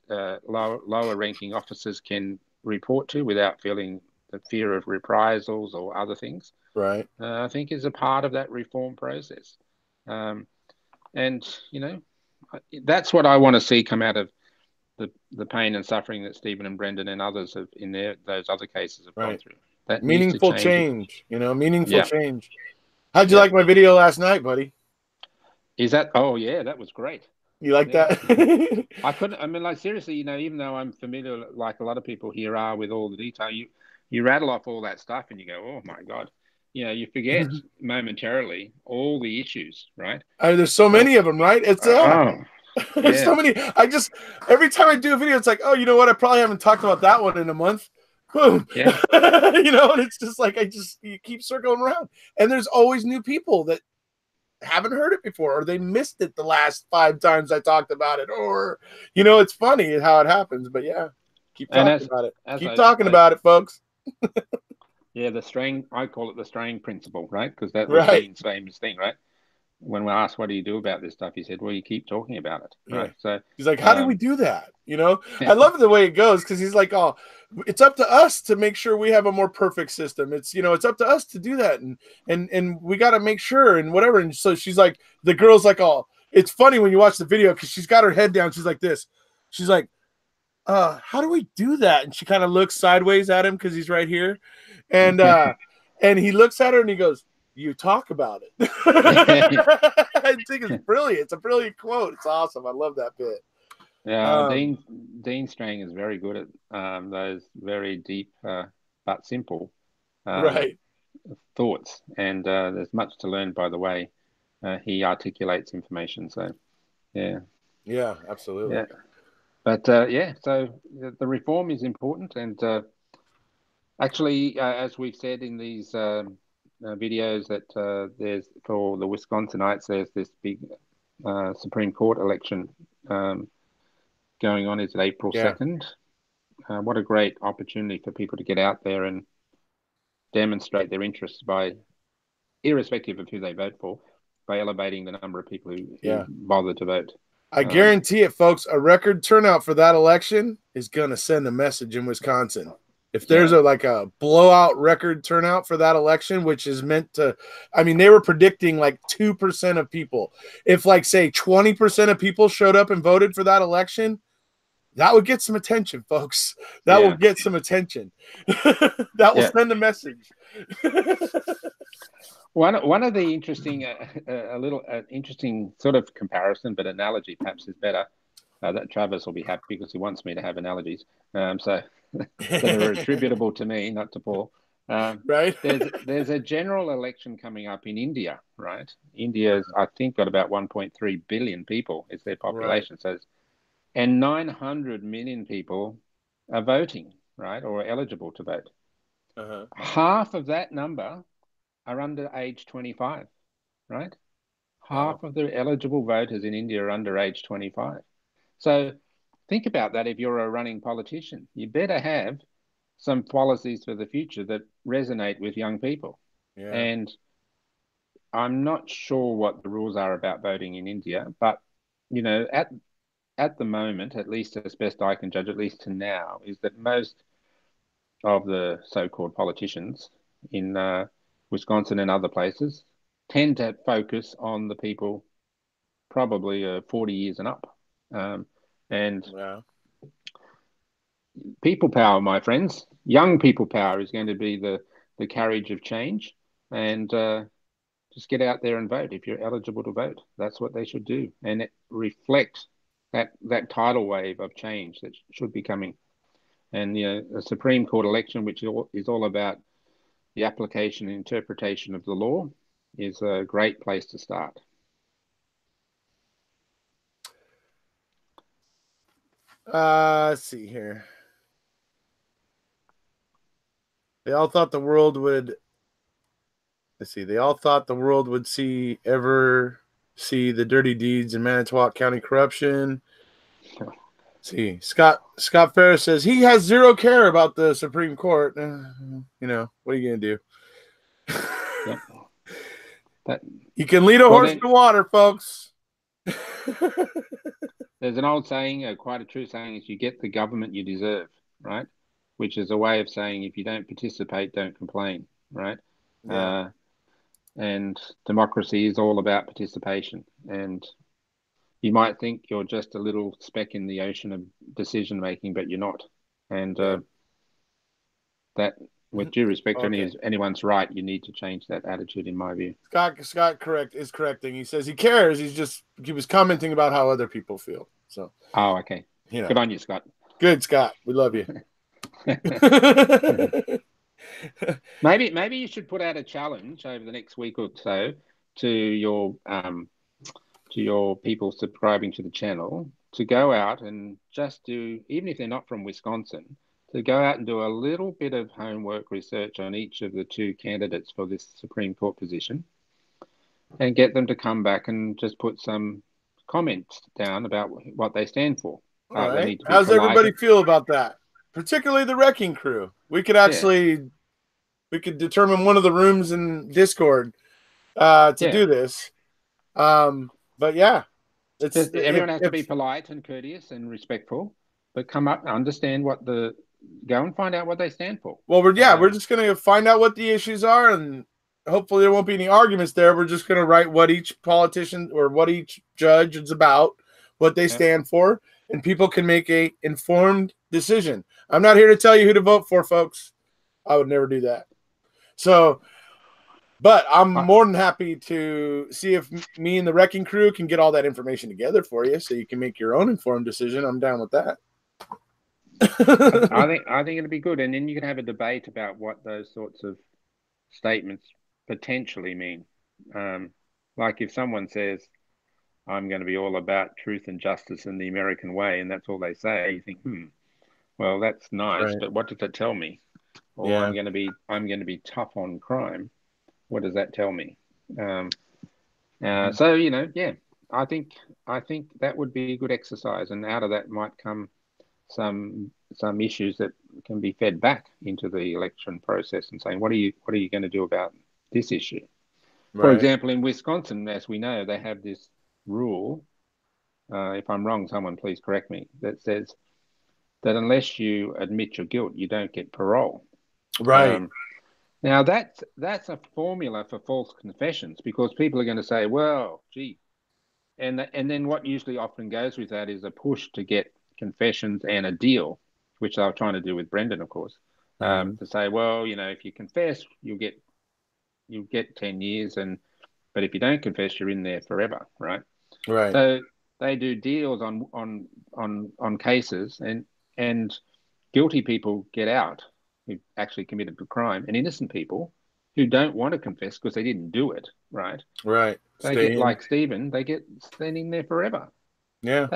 Speaker 2: lower ranking officers can report to without feeling the fear of reprisals or other things,
Speaker 1: right?
Speaker 2: I think is a part of that reform process. And, that's what I want to see come out of the pain and suffering that Stephen and Brendan and others have in those other cases have gone through. That
Speaker 1: meaningful change, meaningful change. How'd you like my video last night, buddy?
Speaker 2: Is that? Oh yeah, that was great.
Speaker 1: You like that?
Speaker 2: I couldn't. I mean, like seriously, even though I'm familiar, like a lot of people here are, with all the detail, you rattle off all that stuff and you go, oh my God. You forget momentarily all the issues, right?
Speaker 1: There's so many of them, right? It's there's so many. Every time I do a video, it's like, oh, you know what? I probably haven't talked about that one in a month. Boom.
Speaker 2: Yeah.
Speaker 1: And it's just like you keep circling around, and there's always new people that haven't heard it before, or they missed it the last 5 times I talked about it, or it's funny how it happens. But yeah, keep talking about it. Keep talking about it, folks.
Speaker 2: Yeah, the Strang, I call it the Strang principle, right? Because that was Dean's famous thing, right? When we asked, what do you do about this stuff? He said, well, you keep talking about it, right? So
Speaker 1: he's like, how do we do that? I love the way it goes, because he's like, oh, it's up to us to make sure we have a more perfect system. It's, it's up to us to do that. And we got to make sure and whatever. And so she's like, the girl's like, oh, it's funny when you watch the video, because she's got her head down. She's like this. She's like, how do we do that? And she kind of looks sideways at him because he's right here. And and he looks at her and he goes, you talk about it. I think it's brilliant. It's a brilliant quote. It's awesome. I love that bit.
Speaker 2: Yeah, Dean Strang is very good at those very deep but simple thoughts. And there's much to learn by the way he articulates information. So, yeah.
Speaker 1: Yeah, absolutely.
Speaker 2: Yeah. But, so the reform is important. And actually, as we've said in these videos, that there's, for the Wisconsinites, there's this big Supreme Court election going on. Is April 2nd. What a great opportunity for people to get out there and demonstrate their interests by, irrespective of who they vote for, by elevating the number of people who bother to vote.
Speaker 1: I guarantee it, folks. A record turnout for that election is going to send a message in Wisconsin. If there's a blowout record turnout for that election, which is meant to, they were predicting like 2% of people. If say 20% of people showed up and voted for that election, That would get some attention, folks. That will get some attention. That will send a message.
Speaker 2: One of the interesting, interesting sort of comparison, but analogy perhaps is better. That Travis will be happy because he wants me to have analogies. So that are attributable to me, not to Paul.
Speaker 1: Right.
Speaker 2: There's a general election coming up in India, right? India's, I think, got about 1.3 billion people is their population. Right. And 900 million people are voting, right, or eligible to vote.
Speaker 1: Uh-huh.
Speaker 2: Half of that number are under age 25, right? Half of the eligible voters in India are under age 25. So think about that if you're a running politician. You better have some policies for the future that resonate with young people.
Speaker 1: Yeah.
Speaker 2: And I'm not sure what the rules are about voting in India, but, you know, at the moment, at least as best I can judge, at least to now, is that most of the so-called politicians in Wisconsin and other places tend to focus on the people probably 40 years and up. And people power, my friends, young people power is going to be the carriage of change. And just get out there and vote if you're eligible to vote. That's what they should do. And it reflects that tidal wave of change that should be coming. And, you know, a Supreme Court election, which is all about the application and interpretation of the law, is a great place to start.
Speaker 1: Let's see here. They all thought the world would. Let's see. They all thought the world would see the dirty deeds in Manitowoc County corruption. See, Scott Ferris says he has zero care about the Supreme Court. You know, what are you gonna do? You can lead a horse to water, folks.
Speaker 2: There's an old saying, quite a true saying, is you get the government you deserve, right? Which is a way of saying if you don't participate, don't complain, right?
Speaker 1: Yeah.
Speaker 2: And democracy is all about participation. And you might think you're just a little speck in the ocean of decision making, but you're not. And that, with due respect to anyone's right, you need to change that attitude, in my view.
Speaker 1: Scott is correcting. He says he cares. He was commenting about how other people feel. So.
Speaker 2: Oh, okay. You know. Good on you, Scott.
Speaker 1: Good, Scott. We love you.
Speaker 2: Maybe you should put out a challenge over the next week or so to your people subscribing to the channel to go out and just do, even if they're not from Wisconsin, to go out and do a little bit of homework research on each of the two candidates for this Supreme Court position and get them to come back and just put some comments down about what they stand for.
Speaker 1: All right. How's everybody feel about that? Particularly the Wrecking Crew. We could actually we could determine one of the rooms in Discord to do this. But yeah,
Speaker 2: everyone has to be polite and courteous and respectful, but come up and understand go and find out what they stand for.
Speaker 1: Well, we're just going to find out what the issues are, and hopefully there won't be any arguments there. We're just going to write what each politician or what each judge is about, what they stand for, and people can make a informed decision. I'm not here to tell you who to vote for, folks. I would never do that. So, but I'm more than happy to see if me and the Wrecking Crew can get all that information together for you so you can make your own informed decision. I'm down with that.
Speaker 2: I think it'll be good. And then you can have a debate about what those sorts of statements potentially mean. Like if someone says, I'm going to be all about truth and justice in the American way, and that's all they say, you think, well, that's nice, but what does that tell me? Or I'm going to be tough on crime. What does that tell me? So, you know, I think that would be a good exercise, and out of that might come some issues that can be fed back into the election process and saying, what are you going to do about this issue? For example, in Wisconsin, as we know, they have this rule. If I'm wrong, someone please correct me. That says that unless you admit your guilt, you don't get parole.
Speaker 1: Right.
Speaker 2: Now that's a formula for false confessions, because people are going to say, well, gee, and then what usually often goes with that is a push to get confessions and a deal, which they were trying to do with Brendan, of course, to say, well, if you confess, you'll get 10 years, but if you don't confess, you're in there forever, right?
Speaker 1: Right.
Speaker 2: So they do deals on cases, and guilty people get out who actually committed the crime, and innocent people who don't want to confess because they didn't do it, right?
Speaker 1: Right.
Speaker 2: They get, like Stephen, they get standing there forever.
Speaker 1: Yeah.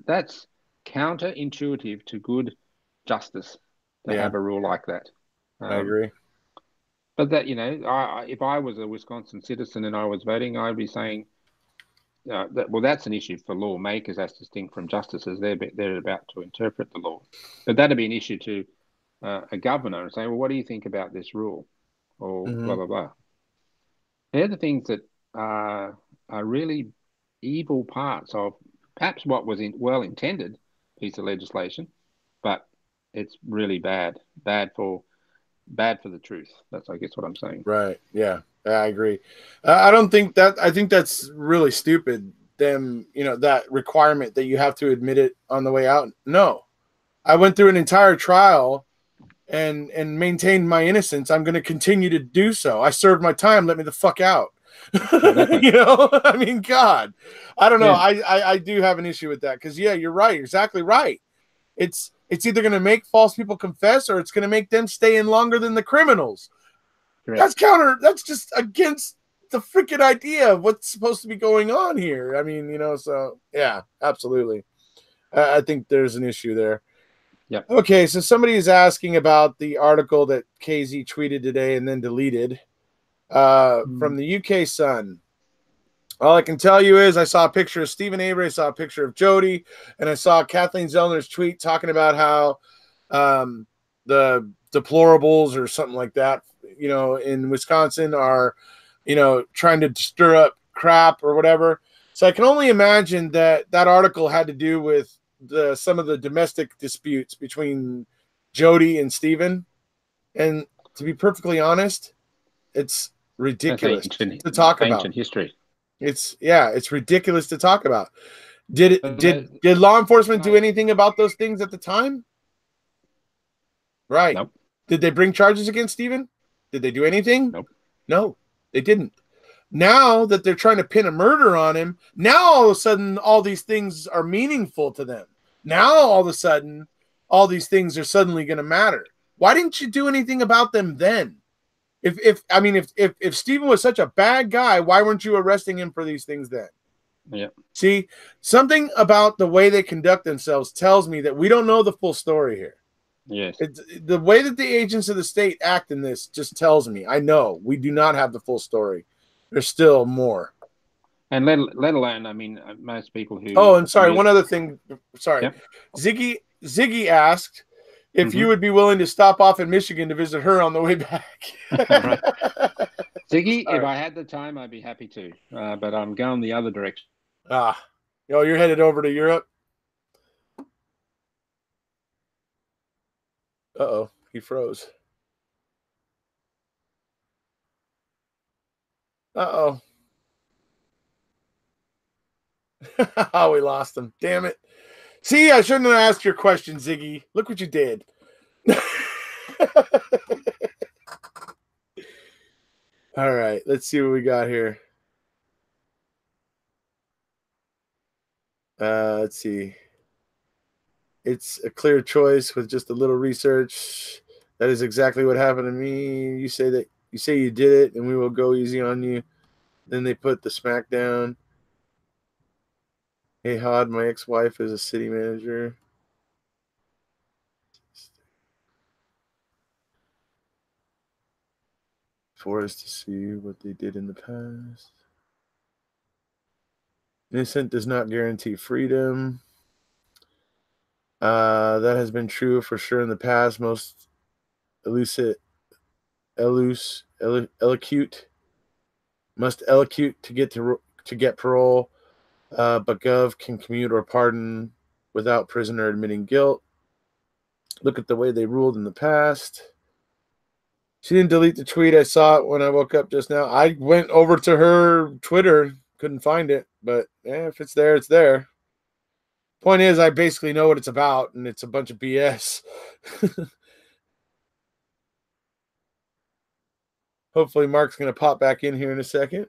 Speaker 2: That's counterintuitive to good justice to have a rule like that.
Speaker 1: I agree.
Speaker 2: But that, if I was a Wisconsin citizen and I was voting, I'd be saying, that's an issue for lawmakers as distinct from justices. They're about to interpret the law. But that'd be an issue to a governor and say, well, what do you think about this rule? Or blah, blah, blah. They're the things that are really evil parts of perhaps what was well-intended piece of legislation, but it's really bad for the truth. That's, I guess, what I'm saying.
Speaker 1: Right. Yeah, I agree. I think that's really stupid. Them, that requirement that you have to admit it on the way out. No, I went through an entire trial and maintained my innocence. I'm going to continue to do so. I served my time. Let me the fuck out.
Speaker 2: Exactly.
Speaker 1: I mean, God, I don't know.
Speaker 2: Yeah.
Speaker 1: I do have an issue with that because, yeah, you're right. Exactly right. It's either going to make false people confess or it's going to make them stay in longer than the criminals. Correct. That's just against the freaking idea of what's supposed to be going on here. I mean, so yeah, absolutely. I think there's an issue there.
Speaker 2: Yeah.
Speaker 1: Okay, so somebody is asking about the article that KZ tweeted today and then deleted from the UK Sun. All I can tell you is I saw a picture of Stephen Avery, I saw a picture of Jody, and I saw Kathleen Zellner's tweet talking about how the deplorables or something like that, in Wisconsin are, trying to stir up crap or whatever. So I can only imagine that article had to do with some of the domestic disputes between Jody and Stephen. And to be perfectly honest, it's ridiculous to talk about.
Speaker 2: Ancient history.
Speaker 1: It's ridiculous to talk about. Did law enforcement do anything about those things at the time? Right.
Speaker 2: Nope.
Speaker 1: Did they bring charges against Stephen? Did they do anything?
Speaker 2: Nope.
Speaker 1: No, they didn't. Now that they're trying to pin a murder on him, now all of a sudden all these things are meaningful to them. Now all of a sudden all these things are suddenly going to matter. Why didn't you do anything about them then? If Stephen was such a bad guy, why weren't you arresting him for these things then?
Speaker 2: Yeah.
Speaker 1: See, something about the way they conduct themselves tells me that we don't know the full story here.
Speaker 2: Yes.
Speaker 1: The way that the agents of the state act in this just tells me, I know we do not have the full story. There's still more.
Speaker 2: And let alone, most people who...
Speaker 1: Oh, and sorry, one other thing. Sorry.
Speaker 2: Yep.
Speaker 1: Ziggy asked if you would be willing to stop off in Michigan to visit her on the way back.
Speaker 2: Right. Ziggy, if I had the time, I'd be happy to. But I'm going the other direction.
Speaker 1: You're headed over to Europe? Uh-oh, he froze. Uh-oh. We lost him. Damn it. See, I shouldn't have asked your question, Ziggy. Look what you did. All right, let's see what we got here. Let's see. It's a clear choice with just a little research. That is exactly what happened to me. You say you did it, and we will go easy on you. Then they put the smack down. Hey, Hodd, my ex-wife is a city manager. For us to see what they did in the past. Innocent does not guarantee freedom. That has been true for sure in the past. Most elocute must elocute to get parole, but Gov can commute or pardon without prisoner admitting guilt. Look at the way they ruled in the past. She didn't delete the tweet. I saw it when I woke up just now. I went over to her Twitter, couldn't find it, but if it's there, it's there. Point is, I basically know what it's about, and it's a bunch of BS. Hopefully Mark's going to pop back in here in a second.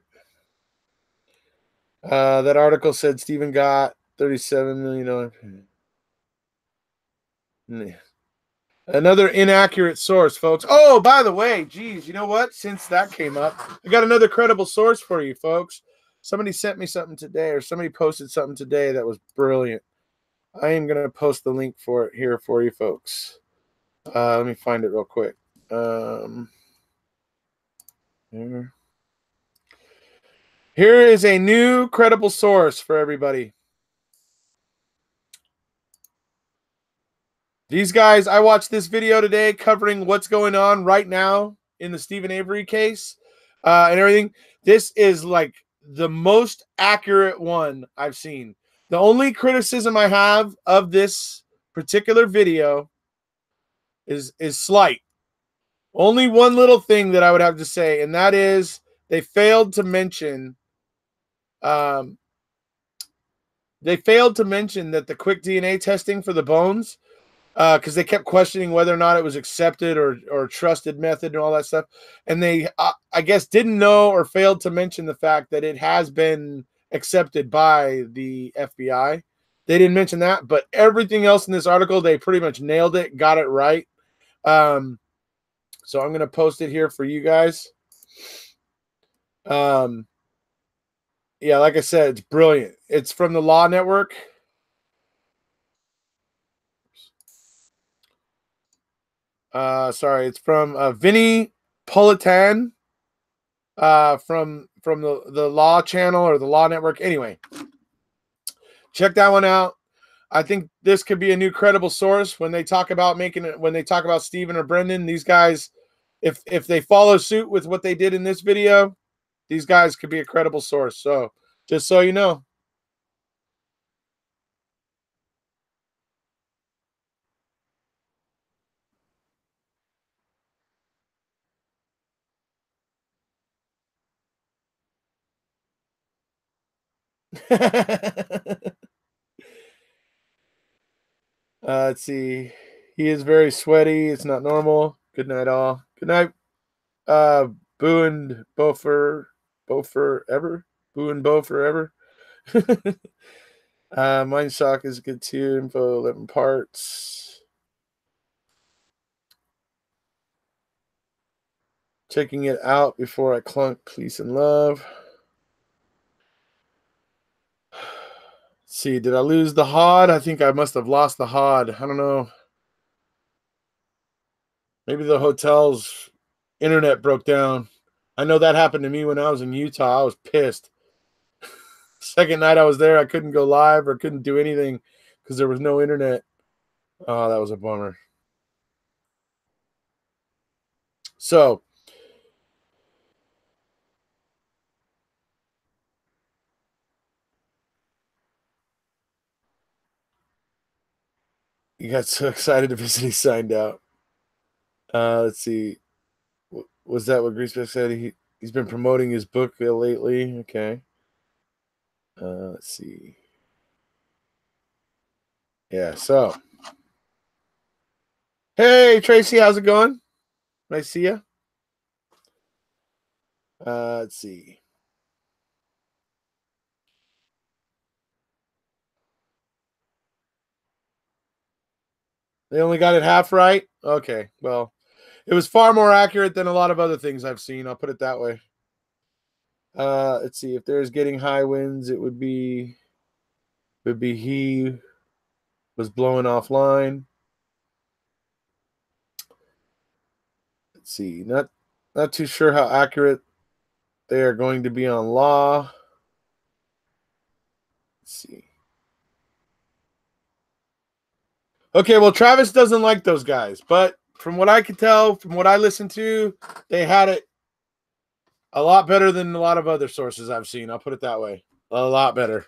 Speaker 1: That article said Stephen got $37 million. Another inaccurate source, folks. Oh, by the way, geez, you know what? Since that came up, I got another credible source for you, folks. Somebody sent me something today, or somebody posted something today that was brilliant. I am going to post the link for it here for you, folks. Let me find it real quick. Here is a new credible source for everybody. These guys, I watched this video today covering what's going on right now in the Stephen Avery case and everything. This is like the most accurate one I've seen. The only criticism I have of this particular video is slight. Only one little thing that I would have to say, and that is they failed to mention that the quick DNA testing for the bones, because they kept questioning whether or not it was accepted or trusted method and all that stuff. And they, I guess, didn't know or failed to mention the fact that it has been accepted by the FBI. They didn't mention that, but everything else in this article, they pretty much nailed it, got it right. So I'm going to post it here for you guys. Yeah, like I said, it's brilliant. It's from the Law Network. Sorry, it's from Vinny Politan from the Law Channel or the Law Network. Anyway, check that one out. I think this could be a new credible source when they talk about Stephen or Brendan. These guys, if they follow suit with what they did in this video, these guys could be a credible source. So just so you know. Let's see. He is very sweaty. It's not normal. Good night, all. Good night. Boo and Bo forever. Boo and Bo forever. Mine Sock is good too. Info 11 parts. Checking it out before I clunk Peace and Love. Let's see, did I lose the Hodd? I think I must have lost the Hodd. I don't know. Maybe the hotel's internet broke down. I know that happened to me when I was in Utah. I was pissed. Second night I was there, I couldn't go live or couldn't do anything because there was no internet. Oh, that was a bummer. So, he got so excited to visit he signed out. Let's see. Was that what Greaseback said? He's been promoting his book lately. Okay. Let's see. Yeah, so. Hey, Tracy, how's it going? Nice to see you. Let's see. They only got it half right? Okay, well, it was far more accurate than a lot of other things I've seen. I'll put it that way. Let's see. If there's getting high winds, it would be he was blowing offline. Let's see. Not too sure how accurate they are going to be on law. Let's see. Okay, well, Travis doesn't like those guys, but from what I could tell, from what I listened to, they had it a lot better than a lot of other sources I've seen. I'll put it that way. A lot better.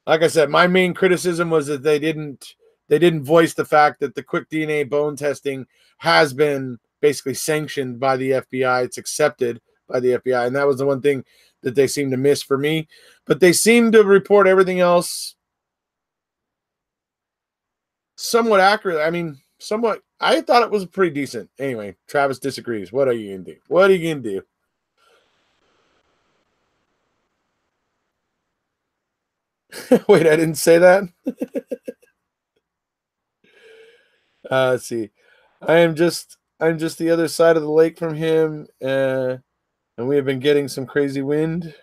Speaker 1: Like I said, my main criticism was that they didn't voice the fact that the quick DNA bone testing has been basically sanctioned by the FBI. It's accepted by the FBI, and that was the one thing that they seemed to miss for me. But they seem to report everything else somewhat accurate. I mean, somewhat. I thought it was pretty decent. Anyway, Travis disagrees. What are you gonna do? What are you gonna do? Wait, I didn't say that. Let's see. I'm just the other side of the lake from him, and we have been getting some crazy wind.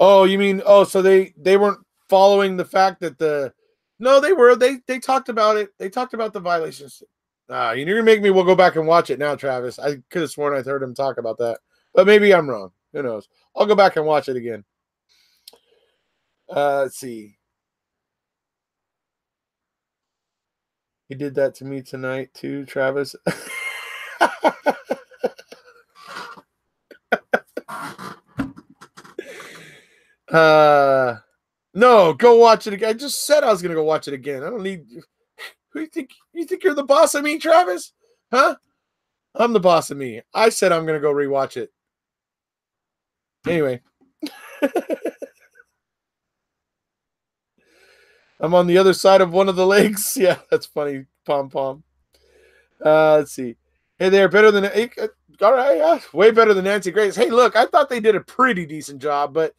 Speaker 1: Oh, you mean so they weren't following the fact that no, they were. They talked about it. They talked about the violations. You're gonna make me go back and watch it now, Travis. I could have sworn I heard him talk about that. But maybe I'm wrong. Who knows? I'll go back and watch it again. Let's see. He did that to me tonight too, Travis. No, go watch it again. I just said I was gonna go watch it again. I don't need. Who you think? You think you're the boss of me, Travis? Huh? I'm the boss of me. I said I'm gonna go rewatch it. Anyway. I'm on the other side of one of the lakes. Yeah, that's funny. Pom pom. Let's see. Hey, they're better than all right. Yeah, way better than Nancy Grace. Hey, look, I thought they did a pretty decent job, but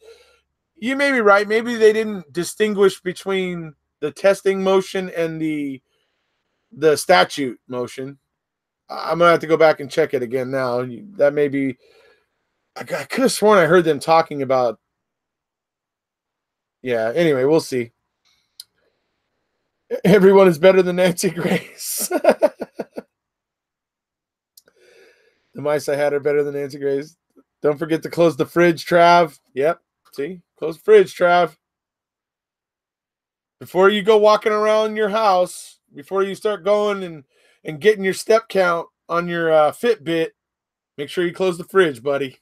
Speaker 1: you may be right. Maybe they didn't distinguish between the testing motion and the statute motion. I'm gonna have to go back and check it again now. That may be. I could have sworn I heard them talking about. Yeah. Anyway, we'll see. Everyone is better than Nancy Grace. The mice I had are better than Nancy Grace. Don't forget to close the fridge, Trav. Yep. See? Close the fridge, Trav. Before you go walking around your house, before you start going and getting your step count on your Fitbit, make sure you close the fridge, buddy.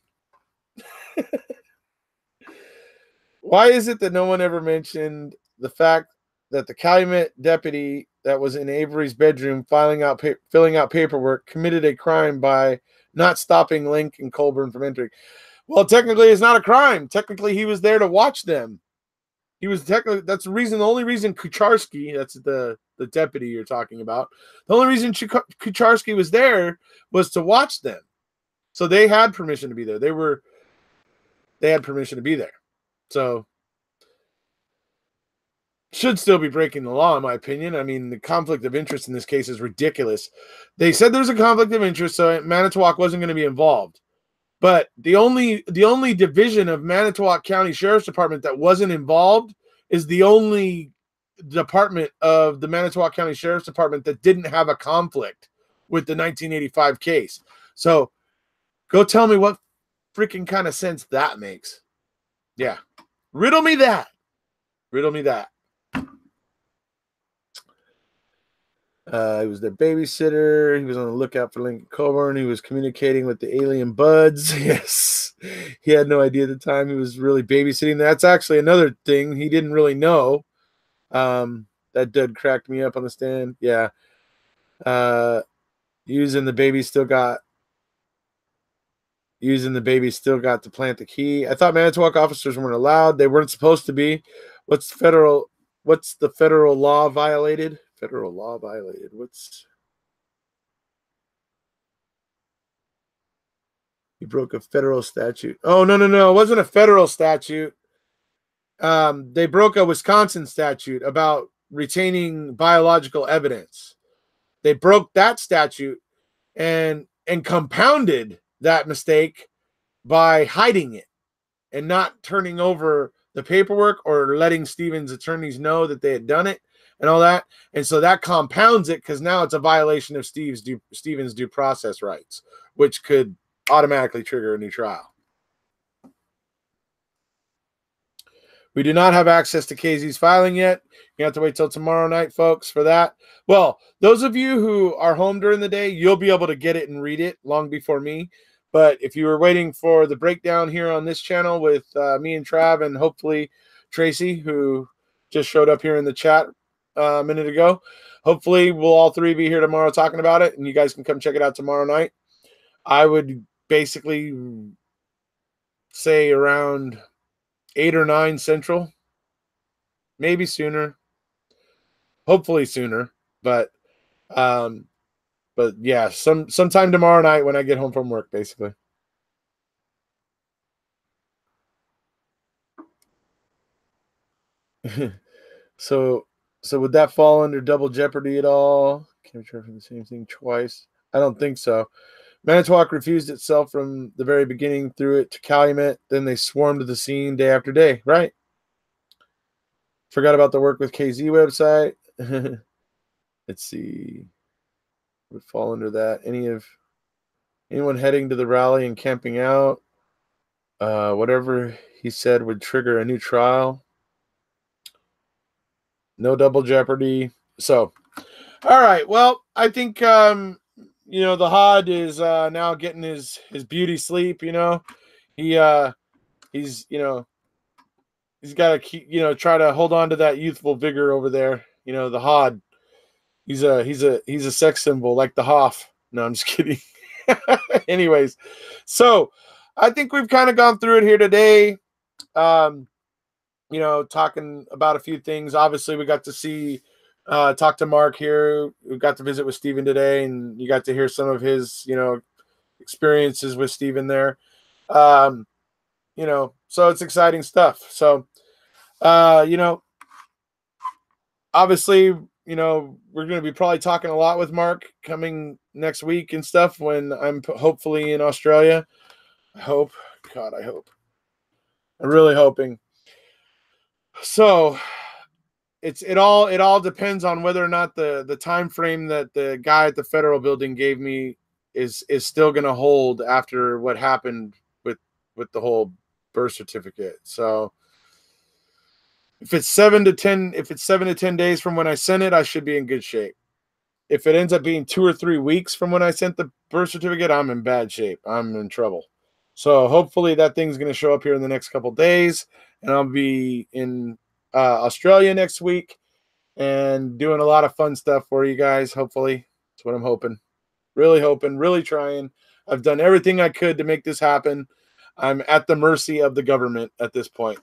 Speaker 1: Why is it that no one ever mentioned the fact that the Calumet deputy that was in Avery's bedroom filling out paperwork committed a crime by not stopping Link and Colburn from entering? Well, technically, it's not a crime. Technically, he was there to watch them. He was technically, that's the reason, the only reason Kucharski, that's the deputy you're talking about, the only reason Kucharski was there was to watch them. So they had permission to be there. They had permission to be there. So should still be breaking the law, in my opinion. I mean, the conflict of interest in this case is ridiculous. They said there's a conflict of interest, so Manitowoc wasn't going to be involved. But the only division of Manitowoc County Sheriff's Department that wasn't involved is the only department of the Manitowoc County Sheriff's Department that didn't have a conflict with the 1985 case. So go tell me what freaking kind of sense that makes. Yeah. Riddle me that. Riddle me that. He was their babysitter. He was on the lookout for Lincoln Coburn. He was communicating with the alien buds. Yes. He had no idea at the time he was really babysitting. That's actually another thing he didn't really know. That dud cracked me up on the stand. Yeah. Using the baby still got to plant the key. I thought Manitowoc officers weren't allowed. They weren't supposed to be. What's the federal law violated? Federal law violated. He broke a federal statute. Oh, no. It wasn't a federal statute. They broke a Wisconsin statute about retaining biological evidence. They broke that statute and compounded that mistake by hiding it and not turning over the paperwork or letting Stevens' attorneys know that they had done it and all that. And so that compounds it because now it's a violation of Stevens' due process rights, which could automatically trigger a new trial. We do not have access to KZ's filing yet. You have to wait till tomorrow night, folks, for that. Well, those of you who are home during the day, you'll be able to get it and read it long before me. But if you were waiting for the breakdown here on this channel with me and Trav and hopefully Tracy, who just showed up here in the chat a minute ago, hopefully we'll all three be here tomorrow talking about it, and you guys can come check it out tomorrow night. I would basically say around 8 or 9 Central. Maybe sooner. Hopefully sooner. But yeah, sometime tomorrow night when I get home from work, basically. So would that fall under double jeopardy at all? Can't try for the same thing twice. I don't think so. Manitowoc refused itself from the very beginning, threw it to Calumet, then they swarmed to the scene day after day. Right. Forgot about the work with KZ website. Let's see. Would fall under that. Anyone heading to the rally and camping out? Whatever he said would trigger a new trial. No double jeopardy. So, all right. Well, I think the Hodd is now getting his beauty sleep. He's he's got to keep try to hold on to that youthful vigor over there. The Hodd. He's a sex symbol like the Hoff. No, I'm just kidding. Anyways, so I think we've kind of gone through it here today. Talking about a few things. Obviously, we got to talk to Mark here. We got to visit with Steven today, and you got to hear some of his, experiences with Steven there. So it's exciting stuff. So, obviously, we're going to be probably talking a lot with Mark coming next week and stuff when I'm hopefully in Australia. I hope. God, I hope. I'm really hoping. So it all depends on whether or not the time frame that the guy at the federal building gave me is still going to hold after what happened with the whole birth certificate. So if it's 7 to 10 days from when I sent it, I should be in good shape. If it ends up being 2 or 3 weeks from when I sent the birth certificate, I'm in bad shape. I'm in trouble. So hopefully that thing's going to show up here in the next couple of days, and I'll be in Australia next week and doing a lot of fun stuff for you guys. Hopefully, that's what I'm hoping. Really trying. I've done everything I could to make this happen. I'm at the mercy of the government at this point.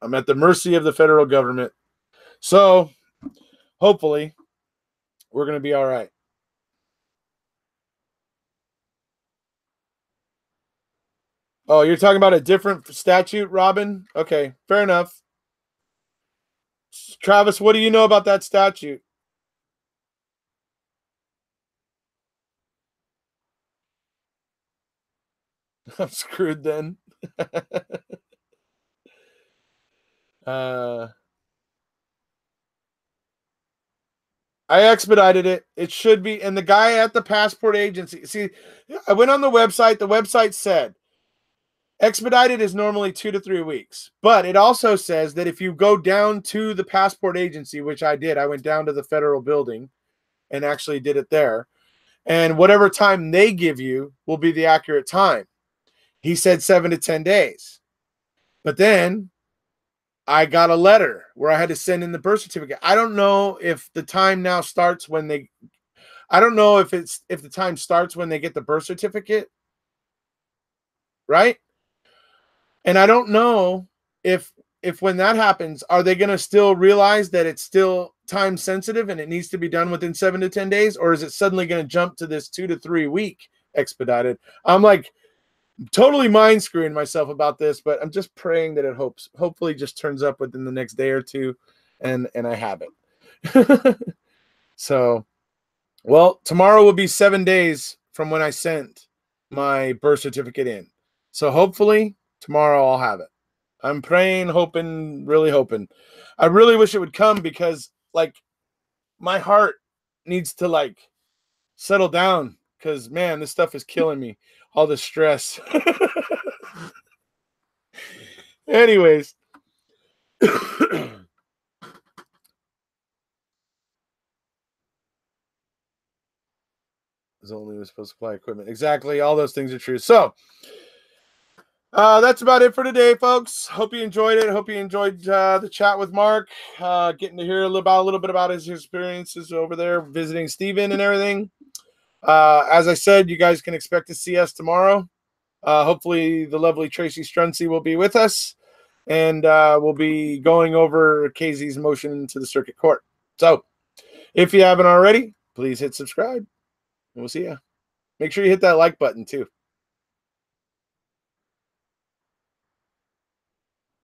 Speaker 1: I'm at the mercy of the federal government. So hopefully we're going to be all right. Oh, you're talking about a different statute, Robin? Okay, fair enough. Travis, what do you know about that statute? I'm screwed then. I expedited it. It should be. And the guy at the passport agency, see, I went on the website. The website said expedited is normally 2 to 3 weeks. But it also says that if you go down to the passport agency, which I did, I went down to the federal building and actually did it there. And whatever time they give you will be the accurate time. He said 7 to 10 days. But then I got a letter where I had to send in the birth certificate. I don't know if the time now starts when they I don't know if the time starts when they get the birth certificate, right? And I don't know if when that happens, are they going to still realize that it's still time sensitive and it needs to be done within 7 to 10 days, or is it suddenly going to jump to this 2 to 3 week expedited? I'm like totally mind screwing myself about this, but I'm just praying that it hopefully just turns up within the next day or two and I have it. So, well, tomorrow will be 7 days from when I sent my birth certificate in. So hopefully tomorrow I'll have it. I'm praying, hoping, really hoping. I really wish it would come because my heart needs to settle down because man, this stuff is killing me. All the stress. Anyways. Only was supposed to supply equipment. Exactly. All those things are true. So that's about it for today, folks. Hope you enjoyed it. Hope you enjoyed the chat with Mark, getting to hear a little bit about his experiences over there, visiting Steven and everything. As I said, you guys can expect to see us tomorrow. Hopefully the lovely Tracy Strong C will be with us. and we'll be going over KZ's motion to the circuit court. So if you haven't already, please hit subscribe. And we'll see you. Make sure you hit that like button too.